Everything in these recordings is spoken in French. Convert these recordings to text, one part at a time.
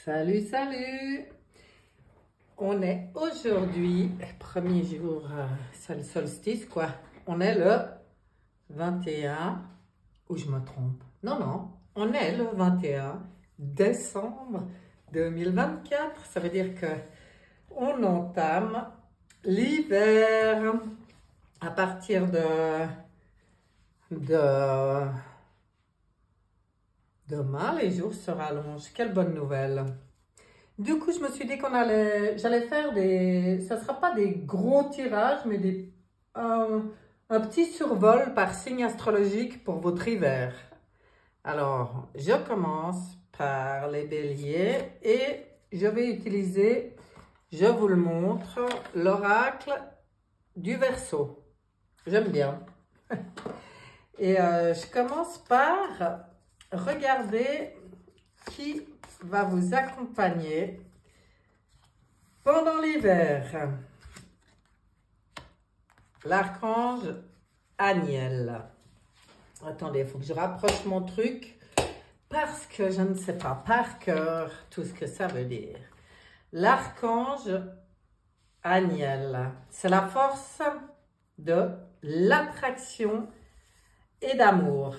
Salut, salut! On est aujourd'hui, premier jour, c'est le solstice quoi. On est le 21, ou je me trompe? Non, on est le 21 décembre 2024. Ça veut dire que on entame l'hiver à partir de demain, les jours se rallongent. Quelle bonne nouvelle! Du coup, je me suis dit j'allais faire ça ne sera pas des gros tirages, mais un petit survol par signe astrologique pour votre hiver. Alors, je commence par les béliers et je vais utiliser, je vous le montre, l'oracle du Verseau. J'aime bien. Et je commence par regarder qui va vous accompagner pendant l'hiver. L'archange Aniel. Attendez, il faut que je rapproche mon truc parce que je ne sais pas par cœur tout ce que ça veut dire. L'archange Aniel, c'est la force de l'attraction et d'amour.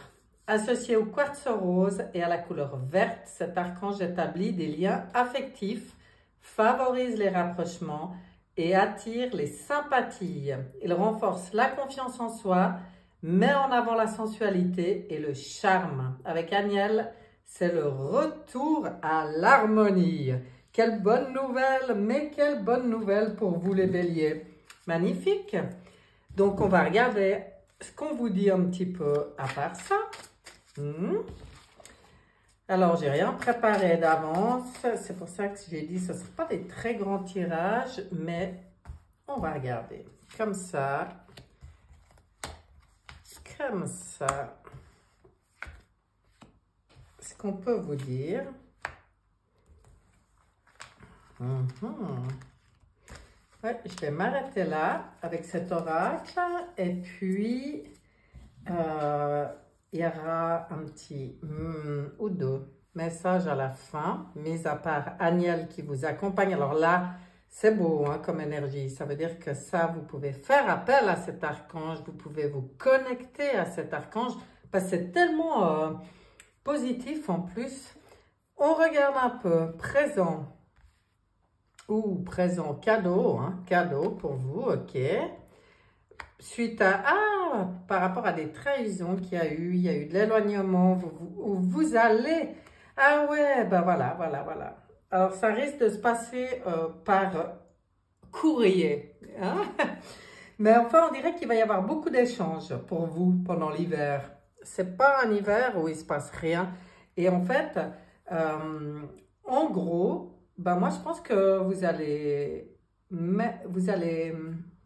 Associé au quartz rose et à la couleur verte, cet archange établit des liens affectifs, favorise les rapprochements et attire les sympathies. Il renforce la confiance en soi, met en avant la sensualité et le charme. Avec Aniel, c'est le retour à l'harmonie. Quelle bonne nouvelle, mais quelle bonne nouvelle pour vous les béliers. Magnifique. Donc, on va regarder ce qu'on vous dit un petit peu à part ça. Alors, j'ai rien préparé d'avance. C'est pour ça que j'ai dit que ce ne sera pas des très grands tirages, mais on va regarder. Comme ça. Comme ça. Ce qu'on peut vous dire. Ouais, je vais m'arrêter là avec cet oracle. Et puis, il y aura un petit ou deux messages à la fin, mis à part Aniel qui vous accompagne. Alors là, c'est beau hein, comme énergie. Ça veut dire que ça, vous pouvez faire appel à cet archange. Vous pouvez vous connecter à cet archange parce que c'est tellement positif en plus. On regarde un peu présent ou présent cadeau. Hein, cadeau pour vous, ok. Suite à, par rapport à des trahisons qu'il y a eu de l'éloignement, vous allez, ouais, ben voilà. Alors, ça risque de se passer par courrier, hein? Mais enfin, on dirait qu'il va y avoir beaucoup d'échanges pour vous pendant l'hiver. C'est pas un hiver où il se passe rien. Et en fait, en gros, ben moi, je pense que vous allez,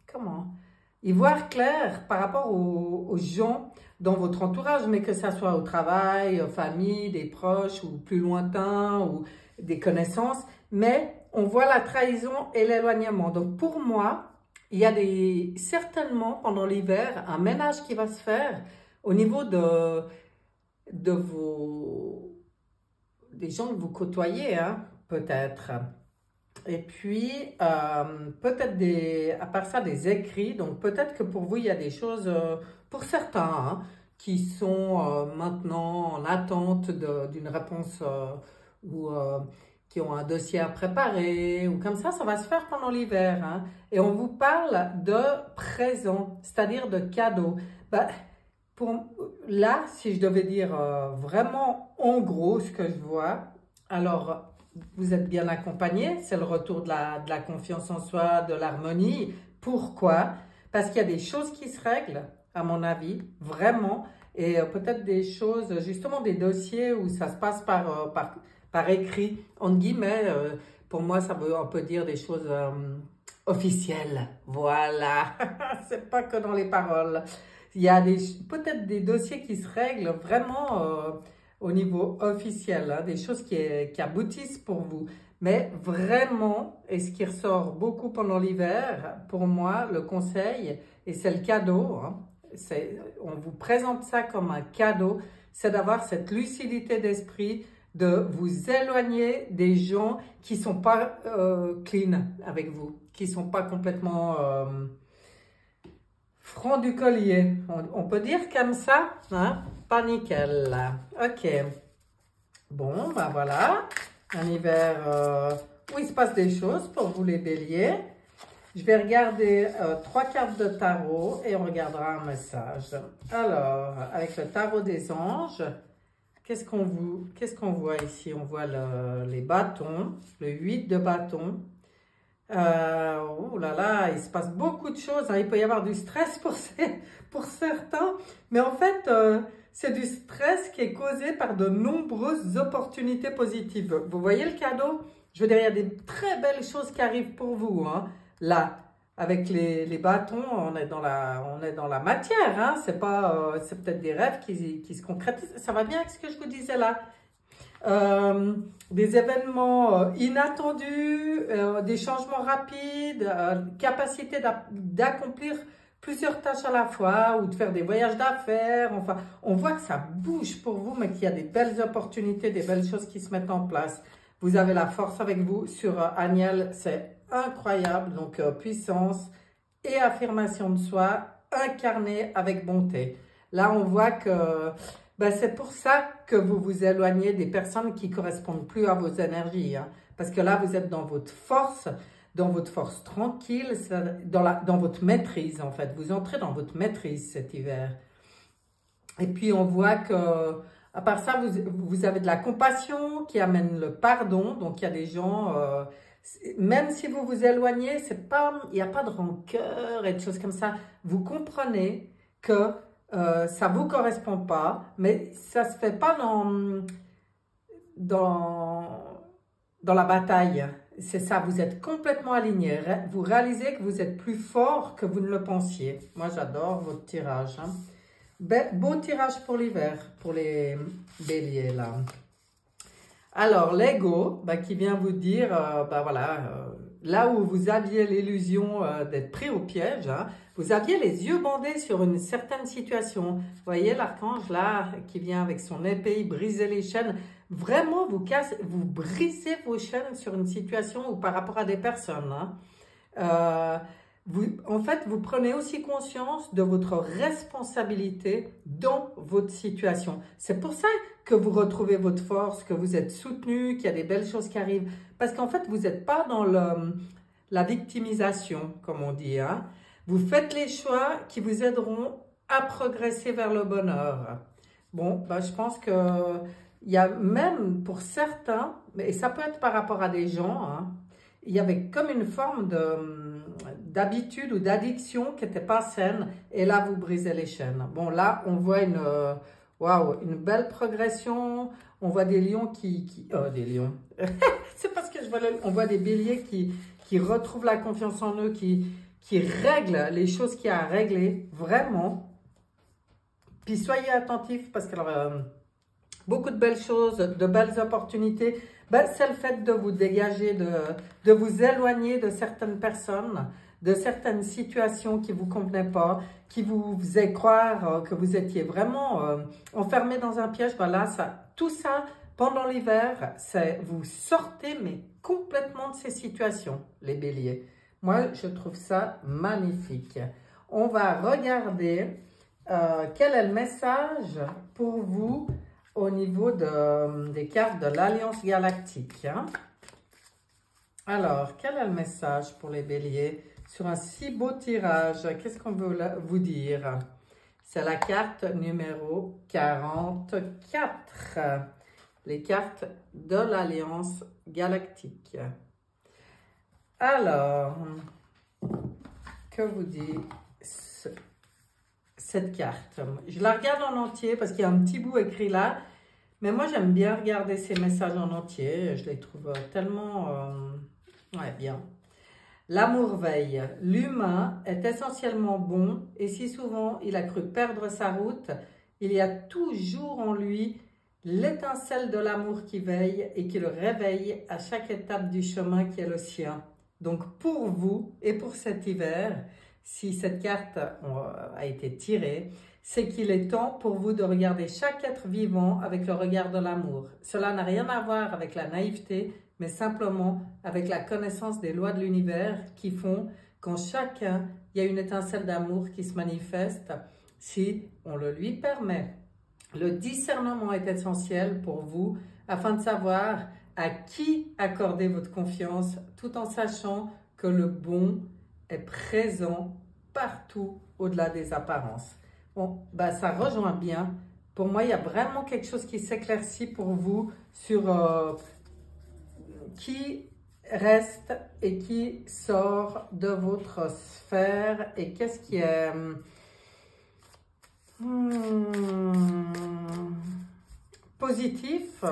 comment y voir clair par rapport aux gens dans votre entourage, mais que ça soit au travail, famille, des proches ou plus lointains ou des connaissances, mais on voit la trahison et l'éloignement. Donc pour moi, il y a certainement pendant l'hiver un ménage qui va se faire au niveau des gens que vous côtoyez, hein, peut-être. Et puis, peut-être à part ça, des écrits. Donc, peut-être que pour vous, il y a des choses, pour certains, hein, qui sont maintenant en attente d'une réponse ou qui ont un dossier à préparer ou comme ça va se faire pendant l'hiver. Hein. Et on vous parle de présent, c'est-à-dire de cadeaux. Ben, là, si je devais dire vraiment en gros ce que je vois, alors vous êtes bien accompagné, c'est le retour de la confiance en soi, de l'harmonie. Pourquoi? Parce qu'il y a des choses qui se règlent, à mon avis, vraiment, et peut-être des choses, justement des dossiers où ça se passe par écrit, entre guillemets, pour moi ça veut un peu dire des choses officielles, voilà, c'est pas que dans les paroles. Il y a peut-être des dossiers qui se règlent vraiment au niveau officiel, hein, des choses qui aboutissent pour vous. Mais vraiment, et ce qui ressort beaucoup pendant l'hiver, pour moi, le conseil, et c'est le cadeau, hein, on vous présente ça comme un cadeau, c'est d'avoir cette lucidité d'esprit, de vous éloigner des gens qui ne sont pas clean avec vous, qui ne sont pas complètement francs du collier. On peut dire comme ça, hein? Pas nickel. Ok. Bon, ben voilà. Un hiver où il se passe des choses pour vous les béliers. Je vais regarder 3 cartes de tarot et on regardera un message. Alors, avec le tarot des anges, qu'est-ce qu'on voit ici? On voit les bâtons, le 8 de bâtons. Oh là là, il se passe beaucoup de choses, hein. Il peut y avoir du stress pour certains, mais en fait, c'est du stress qui est causé par de nombreuses opportunités positives. Vous voyez le cadeau? Je veux dire, il y a des très belles choses qui arrivent pour vous, hein. Là, avec les bâtons, on est dans la matière, hein. C'est pas, c'est peut-être des rêves qui se concrétisent. Ça va bien avec ce que je vous disais là. Des événements inattendus, des changements rapides, capacité d'accomplir plusieurs tâches à la fois ou de faire des voyages d'affaires. Enfin, on voit que ça bouge pour vous, mais qu'il y a des belles opportunités, des belles choses qui se mettent en place. Vous avez la force avec vous sur Aniel, c'est incroyable. Donc, puissance et affirmation de soi, incarnée avec bonté. Là, on voit que ben, c'est pour ça que vous vous éloignez des personnes qui ne correspondent plus à vos énergies. Hein. Parce que là, vous êtes dans votre force tranquille, dans votre maîtrise en fait. Vous entrez dans votre maîtrise cet hiver. Et puis, on voit que à part ça, vous avez de la compassion qui amène le pardon. Donc, il y a des gens, même si vous vous éloignez, il n'y a pas de rancœur et de choses comme ça. Vous comprenez que ça ne vous correspond pas, mais ça ne se fait pas dans la bataille. C'est ça, vous êtes complètement aligné. Vous réalisez que vous êtes plus fort que vous ne le pensiez. Moi, j'adore votre tirage. Hein. Beau tirage pour l'hiver, pour les béliers, là. Alors, l'ego, qui vient vous dire, voilà, là où vous aviez l'illusion d'être pris au piège, hein, vous aviez les yeux bandés sur une certaine situation. Vous voyez l'archange, là, qui vient avec son épée, briser les chaînes. Vraiment, vous brisez vos chaînes sur une situation ou par rapport à des personnes. Hein. En fait, vous prenez aussi conscience de votre responsabilité dans votre situation. C'est pour ça que vous retrouvez votre force, que vous êtes soutenu, qu'il y a des belles choses qui arrivent. Parce qu'en fait, vous n'êtes pas dans la victimisation, comme on dit. Hein. Vous faites les choix qui vous aideront à progresser vers le bonheur. Bon, je pense que il y a même pour certains, et ça peut être par rapport à des gens, hein, il y avait comme une forme d'habitude ou d'addiction qui n'était pas saine, et là, vous brisez les chaînes. Bon, là, on voit une belle progression, on voit des lions des lions, c'est parce que on voit des béliers qui retrouvent la confiance en eux, qui règlent les choses qu'il y a à régler, vraiment. Puis soyez attentifs, parce que beaucoup de belles choses, de belles opportunités, c'est le fait de vous dégager, de vous éloigner de certaines personnes, de certaines situations qui ne vous convenaient pas, qui vous faisaient croire que vous étiez vraiment enfermé dans un piège. Voilà, tout ça, pendant l'hiver, vous sortez mais complètement de ces situations, les béliers. Moi, je trouve ça magnifique. On va regarder quel est le message pour vous au niveau des cartes de l'Alliance Galactique. Hein? Alors, quel est le message pour les béliers sur un si beau tirage? Qu'est-ce qu'on veut vous dire? C'est la carte numéro 44. Les cartes de l'Alliance Galactique. Alors, que vous dit cette carte? Je la regarde en entier parce qu'il y a un petit bout écrit là. Mais moi, j'aime bien regarder ces messages en entier. Je les trouve tellement bien. L'amour veille. L'humain est essentiellement bon et si souvent il a cru perdre sa route, il y a toujours en lui l'étincelle de l'amour qui veille et qui le réveille à chaque étape du chemin qui est le sien. Donc pour vous et pour cet hiver, si cette carte a été tirée, c'est qu'il est temps pour vous de regarder chaque être vivant avec le regard de l'amour. Cela n'a rien à voir avec la naïveté, mais simplement avec la connaissance des lois de l'univers qui font qu'en chacun, il y a une étincelle d'amour qui se manifeste si on le lui permet. Le discernement est essentiel pour vous afin de savoir à qui accorder votre confiance tout en sachant que le bon est présent partout au-delà des apparences. Bon, bah, ça rejoint bien. Pour moi, il y a vraiment quelque chose qui s'éclaircit pour vous sur qui reste et qui sort de votre sphère et qu'est-ce qui est positif.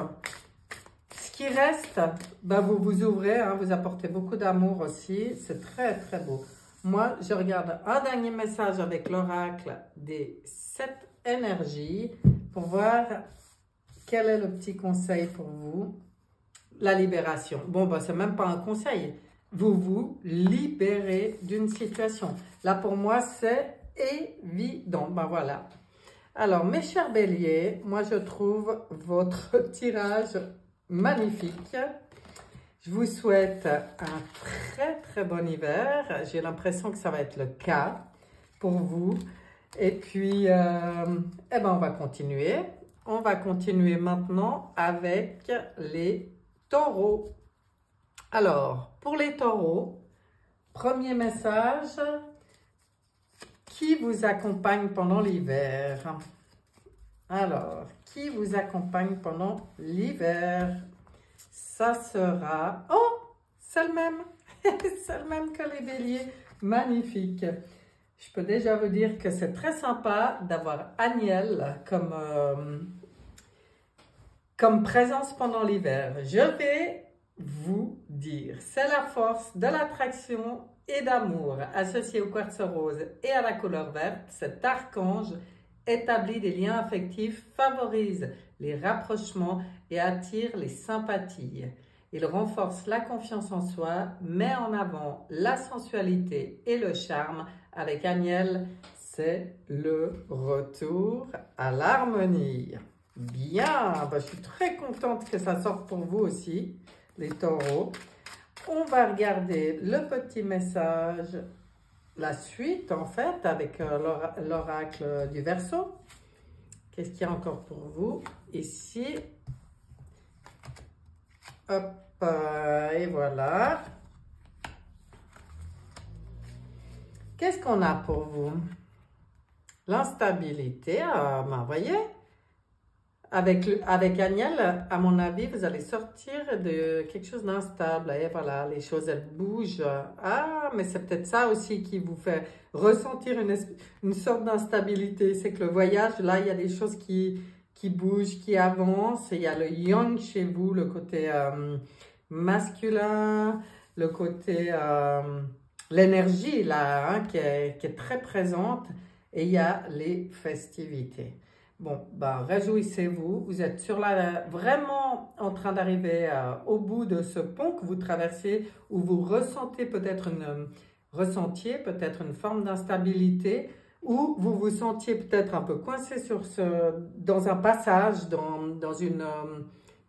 Ce qui reste, ben vous vous ouvrez, hein, vous apportez beaucoup d'amour aussi. C'est très, très beau. Moi, je regarde un dernier message avec l'oracle des 7 énergies pour voir quel est le petit conseil pour vous. La libération. Bon, ben, c'est même pas un conseil. Vous vous libérez d'une situation. Là, pour moi, c'est évident. Ben voilà. Alors, mes chers béliers, moi, je trouve votre tirage magnifique. Je vous souhaite un très, très bon hiver. J'ai l'impression que ça va être le cas pour vous. Et puis, eh ben, on va continuer. On va continuer maintenant avec les taureaux. Alors, pour les taureaux, premier message, qui vous accompagne pendant l'hiver? Alors, qui vous accompagne pendant l'hiver? Ça sera... Oh, c'est le même. C'est le même que les béliers. Magnifique. Je peux déjà vous dire que c'est très sympa d'avoir Agnelle comme présence pendant l'hiver. Je vais vous dire, c'est la force de l'attraction et d'amour associée au quartz rose et à la couleur verte. Cet archange établit des liens affectifs, favorise les rapprochements et attire les sympathies. Il renforce la confiance en soi, met en avant la sensualité et le charme. Avec Agnelle, c'est le retour à l'harmonie. Bien, ben, je suis très contente que ça sorte pour vous aussi, les taureaux. On va regarder le petit message, la suite en fait, avec l'oracle du Verseau. Qu'est-ce qu'il y a encore pour vous ici? Hop, et voilà. Qu'est-ce qu'on a pour vous? L'instabilité, ben, vous voyez, avec Agnelle, à mon avis, vous allez sortir de quelque chose d'instable. Et voilà, les choses, elles bougent. Ah, mais c'est peut-être ça aussi qui vous fait ressentir une sorte d'instabilité. C'est que le voyage, là, il y a des choses qui bougent, qui avancent. Et il y a le yang chez vous, le côté masculin, le côté... l'énergie, là, hein, qui est très présente. Et il y a les festivités. Bon, ben, réjouissez-vous. Vous êtes vraiment en train d'arriver au bout de ce pont que vous traversez où vous ressentiez peut-être une forme d'instabilité, ou vous vous sentiez peut-être un peu coincé dans un passage, dans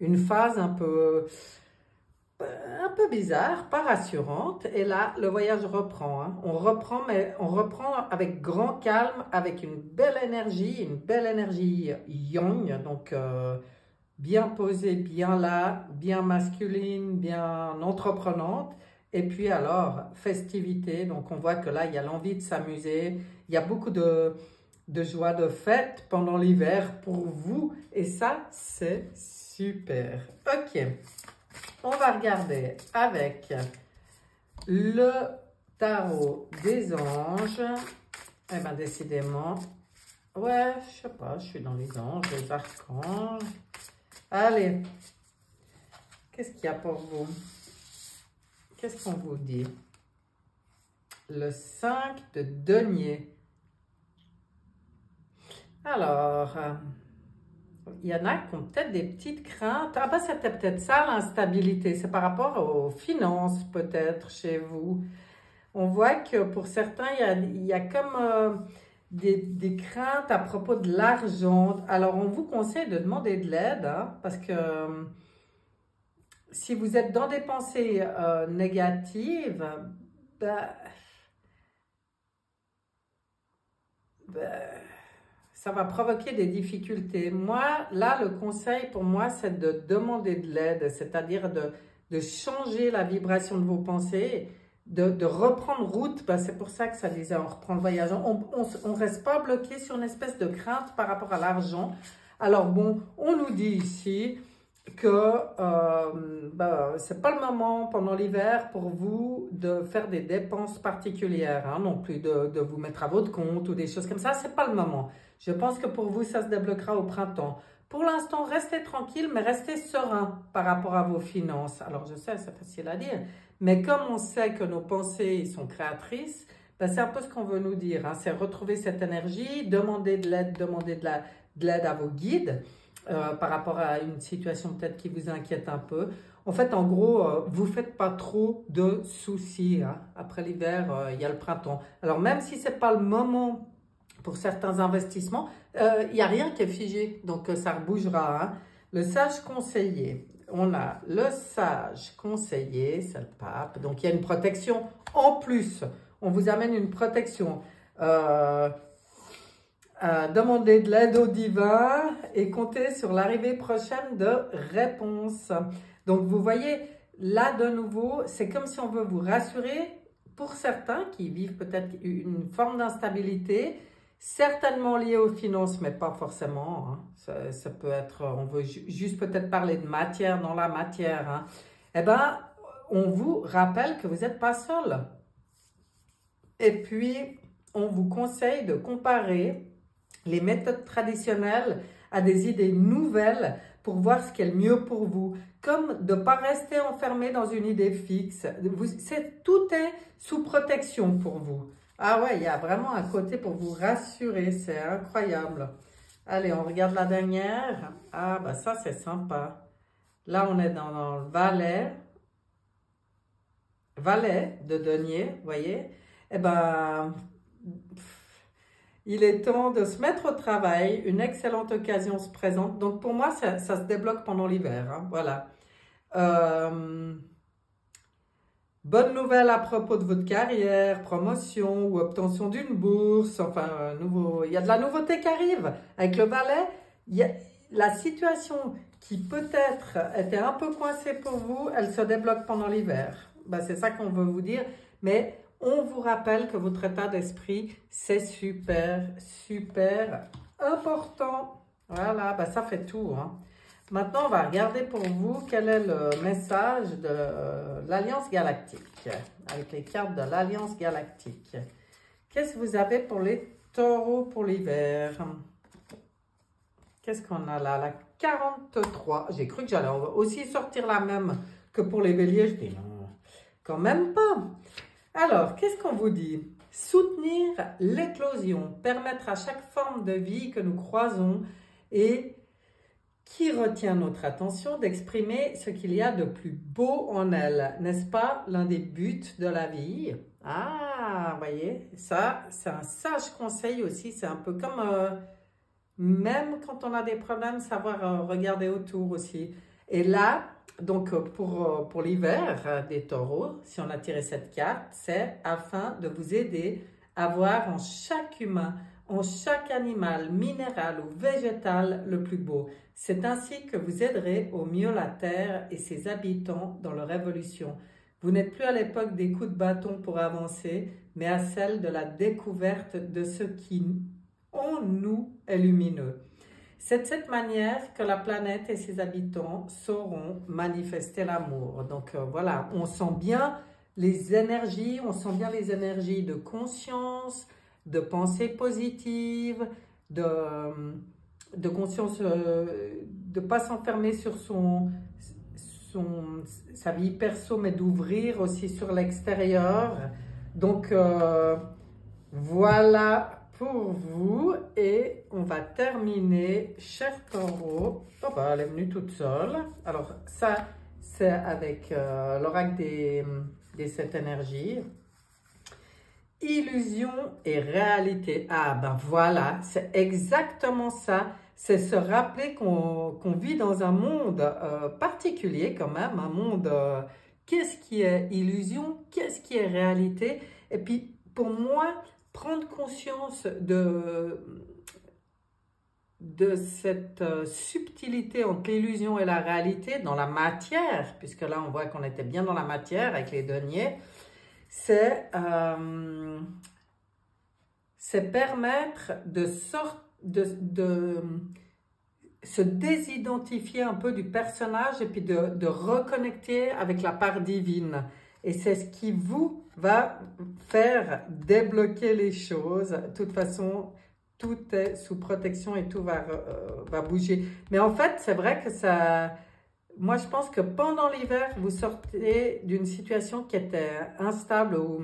une phase un peu bizarre, pas rassurante. Et là, le voyage reprend. Hein. On reprend, mais on reprend avec grand calme, avec une belle énergie yang, donc bien posée, bien là, bien masculine, bien entreprenante. Et puis alors, festivité, donc on voit que là, il y a l'envie de s'amuser, il y a beaucoup de joie, de fête pendant l'hiver pour vous. Et ça, c'est super. Ok. On va regarder avec le tarot des anges. Eh bien, décidément, ouais, je sais pas, je suis dans les anges, les archanges. Allez, qu'est-ce qu'il y a pour vous? Qu'est-ce qu'on vous dit? Le 5 de denier. Alors... il y en a qui ont peut-être des petites craintes. Ah ben, c'était peut-être ça l'instabilité. C'est par rapport aux finances peut-être chez vous. On voit que pour certains, il y a comme des craintes à propos de l'argent. Alors, on vous conseille de demander de l'aide, hein, parce que si vous êtes dans des pensées négatives, ben, ben, ça va provoquer des difficultés. Moi, là, le conseil pour moi, c'est de demander de l'aide, c'est-à-dire de changer la vibration de vos pensées, de reprendre route. Ben, c'est pour ça que ça disait, on reprend le voyage. On reste pas bloqué sur une espèce de crainte par rapport à l'argent. Alors bon, on nous dit ici que c'est pas le moment pendant l'hiver pour vous de faire des dépenses particulières, hein, non plus de vous mettre à votre compte ou des choses comme ça, c'est pas le moment. Je pense que pour vous, ça se débloquera au printemps. Pour l'instant, restez tranquille, mais restez serein par rapport à vos finances. Alors, je sais, c'est facile à dire, mais comme on sait que nos pensées sont créatrices, ben, c'est un peu ce qu'on veut nous dire, hein, c'est retrouver cette énergie, demander de l'aide, demander de l'aide à vos guides, par rapport à une situation peut-être qui vous inquiète un peu. En fait, en gros, vous ne faites pas trop de soucis, hein. Après l'hiver, il y a le printemps. Alors, même si ce n'est pas le moment pour certains investissements, il n'y a rien qui est figé, donc ça rebougera, hein. Le sage conseiller, on a le sage conseiller, c'est le pape, donc il y a une protection en plus. On vous amène une protection. Demandez de l'aide au divin et comptez sur l'arrivée prochaine de réponses. Donc, vous voyez, là, de nouveau, c'est comme si on veut vous rassurer. Pour certains qui vivent peut-être une forme d'instabilité, certainement liée aux finances, mais pas forcément, hein. Ça peut être, on veut juste peut-être parler de matière dans la matière, hein. Eh bien, on vous rappelle que vous n'êtes pas seul. Et puis, on vous conseille de comparer les méthodes traditionnelles à des idées nouvelles pour voir ce qui est le mieux pour vous. Comme de ne pas rester enfermé dans une idée fixe. Tout est sous protection pour vous. Ah ouais, il y a vraiment un côté pour vous rassurer. C'est incroyable. Allez, on regarde la dernière. Ah, bah ça, c'est sympa. Là, on est dans le valet. Valet de denier, vous voyez. Eh ben, il est temps de se mettre au travail. Une excellente occasion se présente. Donc, pour moi, ça se débloque pendant l'hiver, hein, voilà. Bonne nouvelle à propos de votre carrière, promotion ou obtention d'une bourse. Enfin, il y a de la nouveauté qui arrive. Avec le valet, il y a la situation qui peut-être était un peu coincée pour vous, elle se débloque pendant l'hiver. Ben, c'est ça qu'on veut vous dire. Mais on vous rappelle que votre état d'esprit, c'est super, super important. Voilà, ben, ça fait tout, hein. Maintenant, on va regarder pour vous quel est le message de l'Alliance Galactique, avec les cartes de l'Alliance Galactique. Qu'est-ce que vous avez pour les taureaux pour l'hiver? Qu'est-ce qu'on a là? La 43. J'ai cru que j'allais aussi sortir la même que pour les béliers. Je dis non, quand même pas. Alors, qu'est-ce qu'on vous dit? Soutenir l'éclosion, permettre à chaque forme de vie que nous croisons et qui retient notre attention d'exprimer ce qu'il y a de plus beau en elle. N'est-ce pas l'un des buts de la vie? Ah, vous voyez, ça, c'est un sage conseil aussi. C'est un peu comme, même quand on a des problèmes, savoir regarder autour aussi. Et là, donc pour l'hiver des taureaux, si on a tiré cette carte, c'est afin de vous aider à voir en chaque humain, en chaque animal, minéral ou végétal, le plus beau. C'est ainsi que vous aiderez au mieux la Terre et ses habitants dans leur évolution. Vous n'êtes plus à l'époque des coups de bâton pour avancer, mais à celle de la découverte de ce qui, en nous, est lumineux. C'est de cette manière que la planète et ses habitants sauront manifester l'amour. Donc voilà, on sent bien les énergies, de conscience, de pensée positive, de conscience, de ne pas s'enfermer sur sa vie perso, mais d'ouvrir aussi sur l'extérieur. Donc, voilà pour vous. Et on va terminer, cher taureau. Oh bah, elle est venue toute seule. Alors, ça, c'est avec l'oracle des 7 énergies. illusion et réalité. Ah ben voilà, c'est exactement ça. C'est se rappeler qu'on vit dans un monde particulier quand même, un monde, qu'est-ce qui est illusion, qu'est-ce qui est réalité. Et puis pour moi, prendre conscience de cette subtilité entre l'illusion et la réalité dans la matière, puisque là on voit qu'on était bien dans la matière avec les deniers, c'est permettre de se désidentifier un peu du personnage et puis de reconnecter avec la part divine. Et c'est ce qui vous va faire débloquer les choses. De toute façon, tout est sous protection et tout va bouger. Mais en fait, c'est vrai que ça... Moi, je pense que pendant l'hiver, vous sortez d'une situation qui était instable ou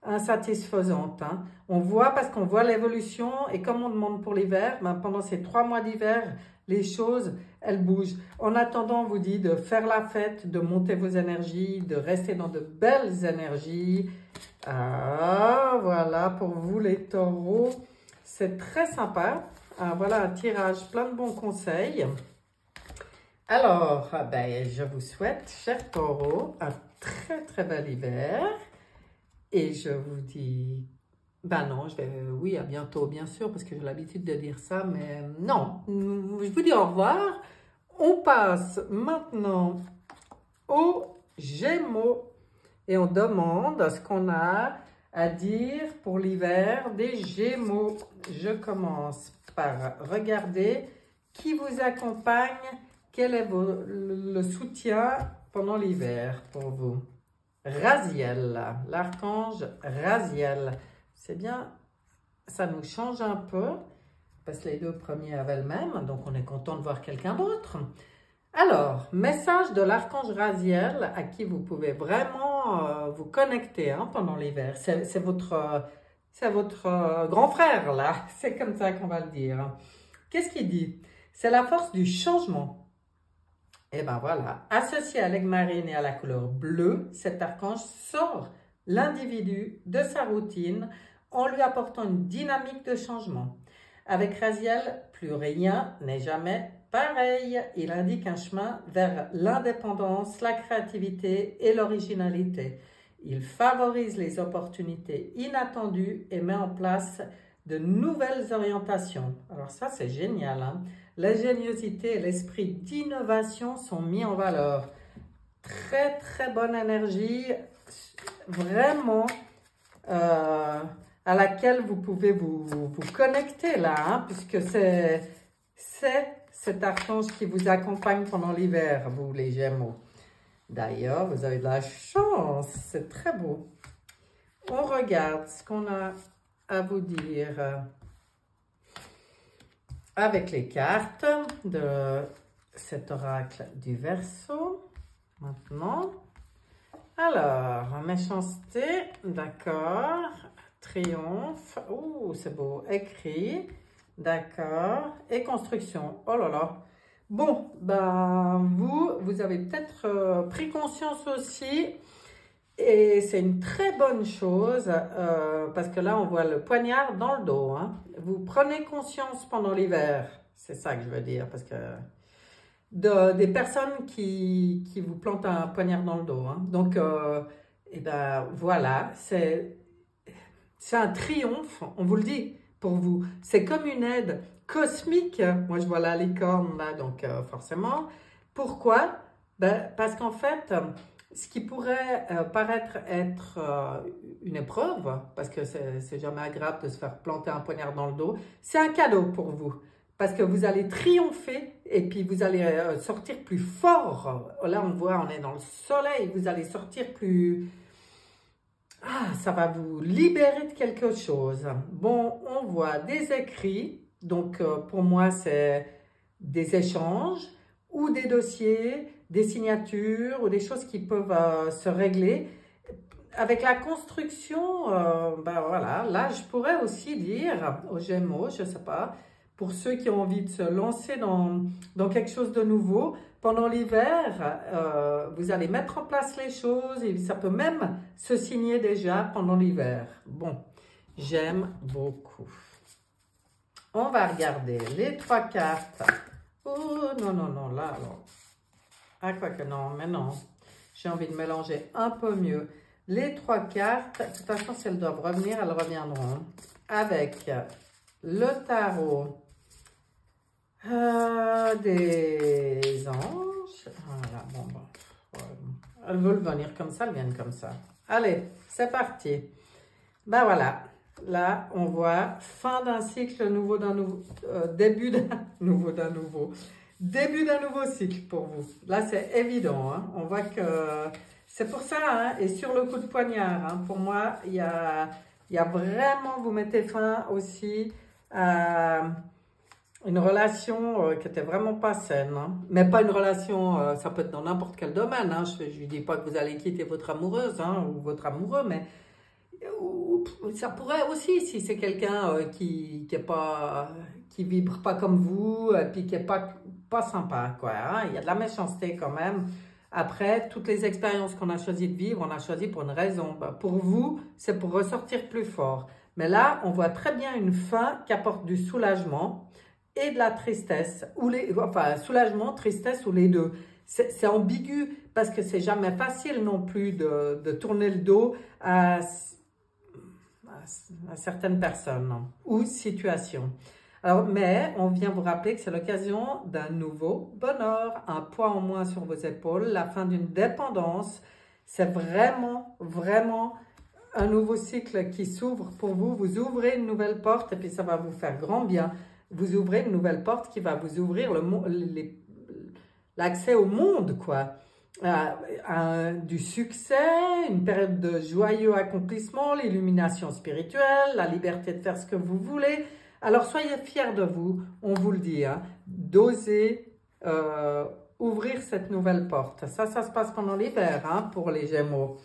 insatisfaisante. Hein. On voit, parce qu'on voit l'évolution, et comme on demande pour l'hiver, ben pendant ces 3 mois d'hiver, les choses, elles bougent. En attendant, on vous dit de faire la fête, de monter vos énergies, de rester dans de belles énergies. Ah, voilà, pour vous les taureaux, c'est très sympa. Ah, voilà un tirage plein de bons conseils. Alors, ben, je vous souhaite, chers taureaux, un très très bel hiver. Et je vous dis, ben non, oui, à bientôt, bien sûr, parce que j'ai l'habitude de dire ça, mais non. Je vous dis au revoir. On passe maintenant aux Gémeaux et on demande ce qu'on a à dire pour l'hiver des Gémeaux. Je commence par regarder qui vous accompagne. Quel est le soutien pendant l'hiver pour vous? Raziel, l'archange Raziel. C'est bien, ça nous change un peu, parce que les 2 premiers avaient le même, donc on est content de voir quelqu'un d'autre. Alors, message de l'archange Raziel, à qui vous pouvez vraiment vous connecter hein, pendant l'hiver. C'est votre grand frère, là. C'est comme ça qu'on va le dire. Qu'est-ce qu'il dit? C'est la force du changement. Et ben voilà, associé à l'aigle marine et à la couleur bleue, cet archange sort l'individu de sa routine en lui apportant une dynamique de changement. Avec Raziel, plus rien n'est jamais pareil. Il indique un chemin vers l'indépendance, la créativité et l'originalité. Il favorise les opportunités inattendues et met en place de nouvelles orientations. Alors ça, c'est génial, hein? L'ingéniosité et l'esprit d'innovation sont mis en valeur. Très, très bonne énergie, vraiment, à laquelle vous pouvez vous connecter là, hein, puisque c'est cet archange qui vous accompagne pendant l'hiver, vous les Gémeaux. D'ailleurs, vous avez de la chance, c'est très beau. On regarde ce qu'on a à vous dire avec les cartes de cet oracle du Verseau. Maintenant, alors, méchanceté, d'accord, triomphe, ouh, c'est beau, écrit, d'accord, et construction, oh là là. Bon, ben, vous avez peut-être pris conscience aussi, et c'est une très bonne chose, parce que là, on voit le poignard dans le dos. Hein. Vous prenez conscience pendant l'hiver, c'est ça que je veux dire, parce que des personnes qui vous plantent un poignard dans le dos. Hein. Donc, et ben voilà, c'est un triomphe, on vous le dit, pour vous. C'est comme une aide cosmique. Moi, je vois la licorne là, donc forcément. Pourquoi? Ben, parce qu'en fait, ce qui pourrait paraître être une épreuve, parce que c'est jamais agréable de se faire planter un poignard dans le dos, c'est un cadeau pour vous. Parce que vous allez triompher et puis vous allez sortir plus fort. Là, on voit, on est dans le soleil, vous allez sortir plus... Ah, ça va vous libérer de quelque chose. Bon, on voit des écrits. Donc, pour moi, c'est des échanges ou des dossiers, des signatures ou des choses qui peuvent se régler. Avec la construction, ben voilà, là, je pourrais aussi dire aux Gémeaux, je ne sais pas, pour ceux qui ont envie de se lancer dans quelque chose de nouveau, pendant l'hiver, vous allez mettre en place les choses et ça peut même se signer déjà pendant l'hiver. Bon, J'aime beaucoup. On va regarder les 3 cartes. Oh, non, non, non, là, alors. Ah, quoi que non, mais non. J'ai envie de mélanger un peu mieux. Les 3 cartes, de toute façon, si elles doivent revenir, elles reviendront. Avec le tarot des anges. Voilà, bon, bon. Elles veulent venir comme ça, elles viennent comme ça. Allez, c'est parti. Ben voilà. Là, on voit fin d'un cycle, nouveau d'un nouveau, début d'un nouveau d'un nouveau. Début d'un nouveau cycle pour vous. Là, c'est évident. Hein. On voit que c'est pour ça. Hein, et sur le coup de poignard, hein, pour moi, il y a vraiment, vous mettez fin aussi à une relation qui était vraiment pas saine. Hein. Mais pas une relation, ça peut être dans n'importe quel domaine. Hein. Je ne dis pas que vous allez quitter votre amoureuse hein, ou votre amoureux, mais ça pourrait aussi, si c'est quelqu'un qui vibre pas comme vous, puis qui est pas sympa, quoi. Hein. Il y a de la méchanceté quand même. Après, toutes les expériences qu'on a choisi de vivre, on a choisi pour une raison. Ben, pour vous, c'est pour ressortir plus fort. Mais là, on voit très bien une fin qui apporte du soulagement et de la tristesse. Enfin, soulagement, tristesse ou les deux. C'est ambigu parce que c'est jamais facile non plus de tourner le dos à certaines personnes ou situations. Alors, mais on vient vous rappeler que c'est l'occasion d'un nouveau bonheur, un poids en moins sur vos épaules, la fin d'une dépendance. C'est vraiment, vraiment un nouveau cycle qui s'ouvre pour vous. Vous ouvrez une nouvelle porte et puis ça va vous faire grand bien. Vous ouvrez une nouvelle porte qui va vous ouvrir l'accès au monde, quoi. Du succès, une période de joyeux accomplissement, l'illumination spirituelle, la liberté de faire ce que vous voulez. Alors, soyez fiers de vous, on vous le dit, hein, d'oser ouvrir cette nouvelle porte. Ça se passe pendant l'hiver hein, pour les Gémeaux.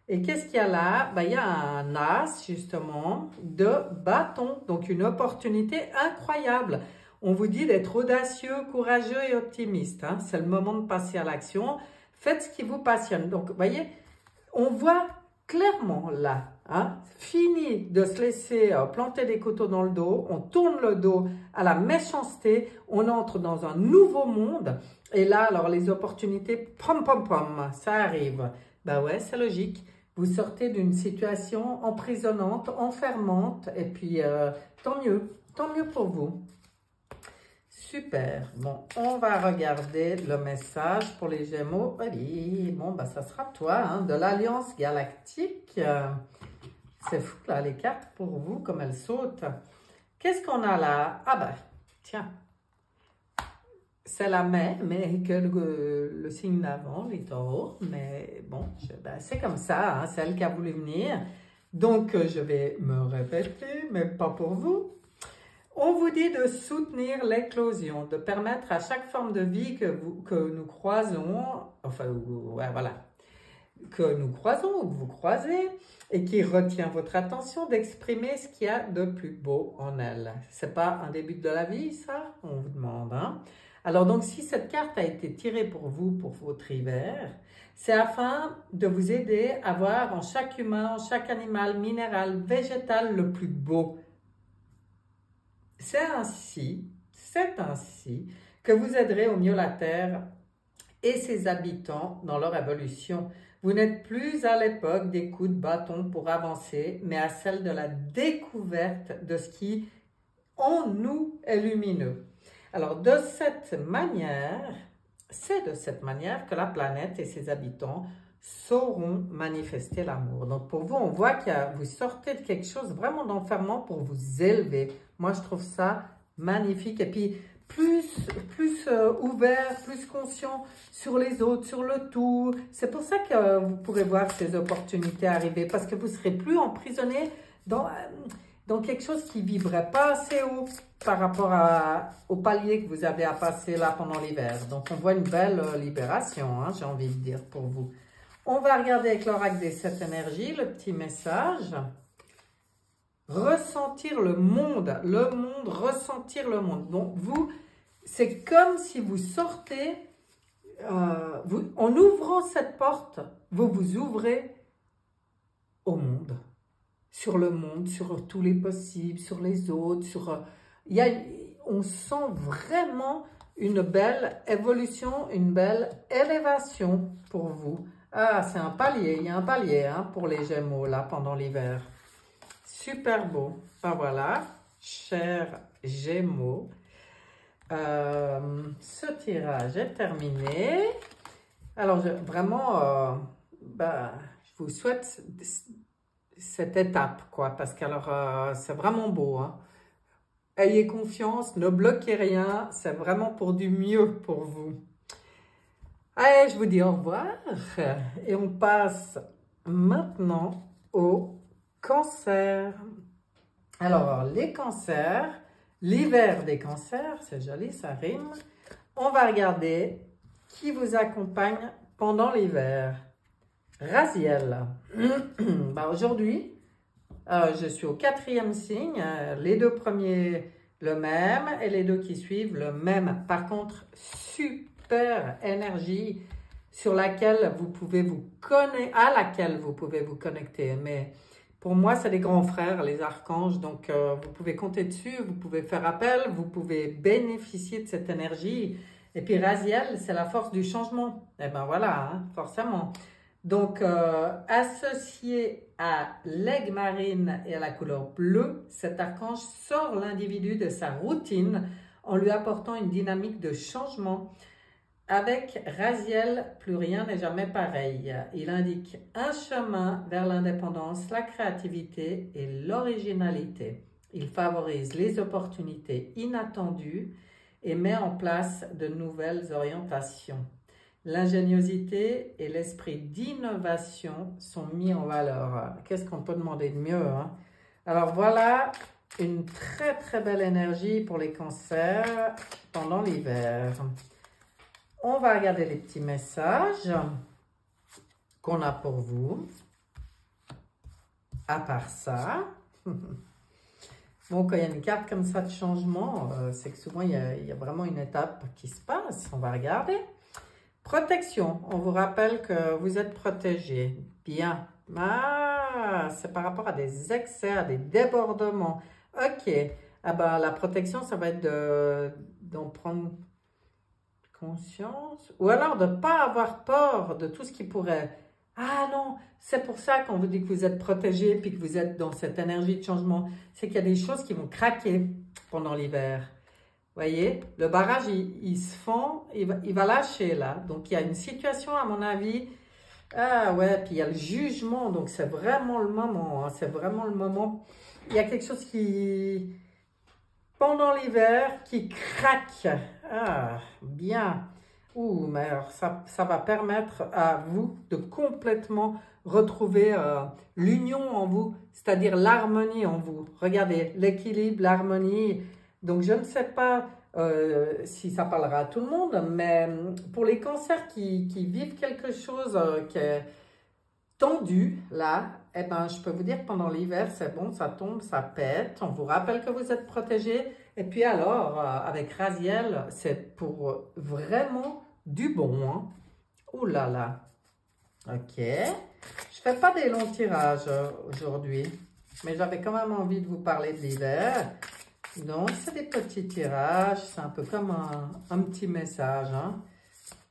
Et qu'est-ce qu'il y a là? Ben, il y a un as, justement, de bâton, donc une opportunité incroyable. On vous dit d'être audacieux, courageux et optimiste. Hein. C'est le moment de passer à l'action. Faites ce qui vous passionne. Donc, vous voyez, on voit clairement là, hein, fini de se laisser planter des couteaux dans le dos, on tourne le dos à la méchanceté, on entre dans un nouveau monde. Et là, alors, les opportunités, pom, pom, pom, ça arrive. Ben ouais, c'est logique. Vous sortez d'une situation emprisonnante, enfermante, et puis tant mieux pour vous. Super. Bon, on va regarder le message pour les Gémeaux. Allez, bon, bah, ça sera toi, hein, de l'Alliance Galactique. C'est fou, là, les cartes pour vous, comme elles sautent. Qu'est-ce qu'on a là? Ah, ben, tiens. C'est la mer, mais que le signe d'avant, les taureaux. Mais bon, ben, c'est comme ça, hein, c'est elle qui a voulu venir. Donc, je vais me répéter, mais pas pour vous. On vous dit de soutenir l'éclosion, de permettre à chaque forme de vie que nous croisons, enfin, ouais, voilà, que nous croisons ou que vous croisez, et qui retient votre attention, d'exprimer ce qu'il y a de plus beau en elle. C'est pas un début de la vie, ça? On vous demande, hein? Alors, donc, si cette carte a été tirée pour vous, pour votre hiver, c'est afin de vous aider à voir en chaque humain, en chaque animal, minéral, végétal, le plus beau. C'est ainsi que vous aiderez au mieux la Terre et ses habitants dans leur évolution. Vous n'êtes plus à l'époque des coups de bâton pour avancer, mais à celle de la découverte de ce qui, en nous, est lumineux. Alors, c'est de cette manière que la planète et ses habitants sauront manifester l'amour. Donc, pour vous, on voit que vous sortez de quelque chose vraiment d'enfermant pour vous élever. Moi, je trouve ça magnifique. Et puis, plus ouvert, plus conscient sur les autres, sur le tout. C'est pour ça que vous pourrez voir ces opportunités arriver, parce que vous ne serez plus emprisonné dans quelque chose qui ne vibrait pas assez haut par rapport au palier que vous avez à passer là pendant l'hiver. Donc, on voit une belle libération, hein, j'ai envie de dire, pour vous. On va regarder avec l'oracle des 7 énergies, le petit message. Ressentir le monde, ressentir le monde. Donc, vous, c'est comme si vous sortez, en ouvrant cette porte, vous vous ouvrez au monde. sur le monde, sur tous les possibles, sur les autres, on sent vraiment une belle évolution, une belle élévation pour vous. Ah, c'est un palier, il y a un palier hein, pour les Gémeaux là pendant l'hiver. Super beau. Ben voilà, chers Gémeaux, ce tirage est terminé. Alors, vraiment, je vous souhaite cette étape, quoi, parce que c'est vraiment beau, hein. Ayez confiance, ne bloquez rien, c'est vraiment pour du mieux pour vous. Allez, je vous dis au revoir et on passe maintenant au cancer. Alors, les cancers, l'hiver des cancers, c'est joli, ça rime. On va regarder qui vous accompagne pendant l'hiver. Raziel. Aujourd'hui, je suis au 4e signe, les 2 premiers le même et les 2 qui suivent le même. Par contre, super énergie sur laquelle vous pouvez à laquelle vous pouvez vous connecter. Mais pour moi, c'est les grands frères, les archanges, donc vous pouvez compter dessus, vous pouvez faire appel, vous pouvez bénéficier de cette énergie. Et puis Raziel, c'est la force du changement. Et ben voilà, hein, forcément. Donc, associé à l'aigle marine et à la couleur bleue, cet archange sort l'individu de sa routine en lui apportant une dynamique de changement. Avec Raziel, plus rien n'est jamais pareil. Il indique un chemin vers l'indépendance, la créativité et l'originalité. Il favorise les opportunités inattendues et met en place de nouvelles orientations. L'ingéniosité et l'esprit d'innovation sont mis en valeur. Qu'est-ce qu'on peut demander de mieux, hein? Alors voilà, une très très belle énergie pour les cancers pendant l'hiver. On va regarder les petits messages qu'on a pour vous. À part ça, bon, quand il y a une carte comme ça de changement, c'est que souvent il y a vraiment une étape qui se passe. On va regarder. Protection, on vous rappelle que vous êtes protégé. Bien. Ah, c'est par rapport à des excès, à des débordements. Ok. Ah ben, la protection, ça va être d'en prendre conscience. Ou alors de ne pas avoir peur de tout ce qui pourrait... Ah non, c'est pour ça qu'on vous dit que vous êtes protégé puis que vous êtes dans cette énergie de changement. C'est qu'il y a des choses qui vont craquer pendant l'hiver. Voyez, le barrage, il se fond, il va lâcher là. Donc, il y a une situation, à mon avis. Ah ouais, puis il y a le jugement. Donc, c'est vraiment le moment. Hein, c'est vraiment le moment. Il y a quelque chose qui, pendant l'hiver, qui craque. Ah, bien. Ouh, mais alors, ça va permettre à vous de complètement retrouver l'union en vous, c'est-à-dire l'harmonie en vous. Regardez, l'équilibre, l'harmonie. Donc, je ne sais pas si ça parlera à tout le monde, mais pour les cancers qui vivent quelque chose qui est tendu, là, eh ben, je peux vous dire que pendant l'hiver, c'est bon, ça tombe, ça pète. On vous rappelle que vous êtes protégé. Et puis alors, avec Raziel, c'est pour vraiment du bon. Hein. Ouh là là. Ok. Je fais pas des longs tirages aujourd'hui, mais j'avais quand même envie de vous parler de l'hiver. Donc, c'est des petits tirages, c'est un peu comme un petit message. Hein.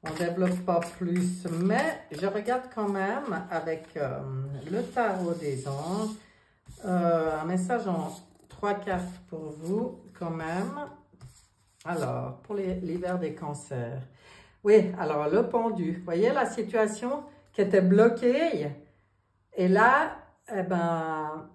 On ne développe pas plus, mais je regarde quand même avec le tarot des anges, un message en 3 cartes pour vous quand même. Alors, pour l'hiver des cancers. Oui, alors le pendu, vous voyez la situation qui était bloquée et là, eh ben...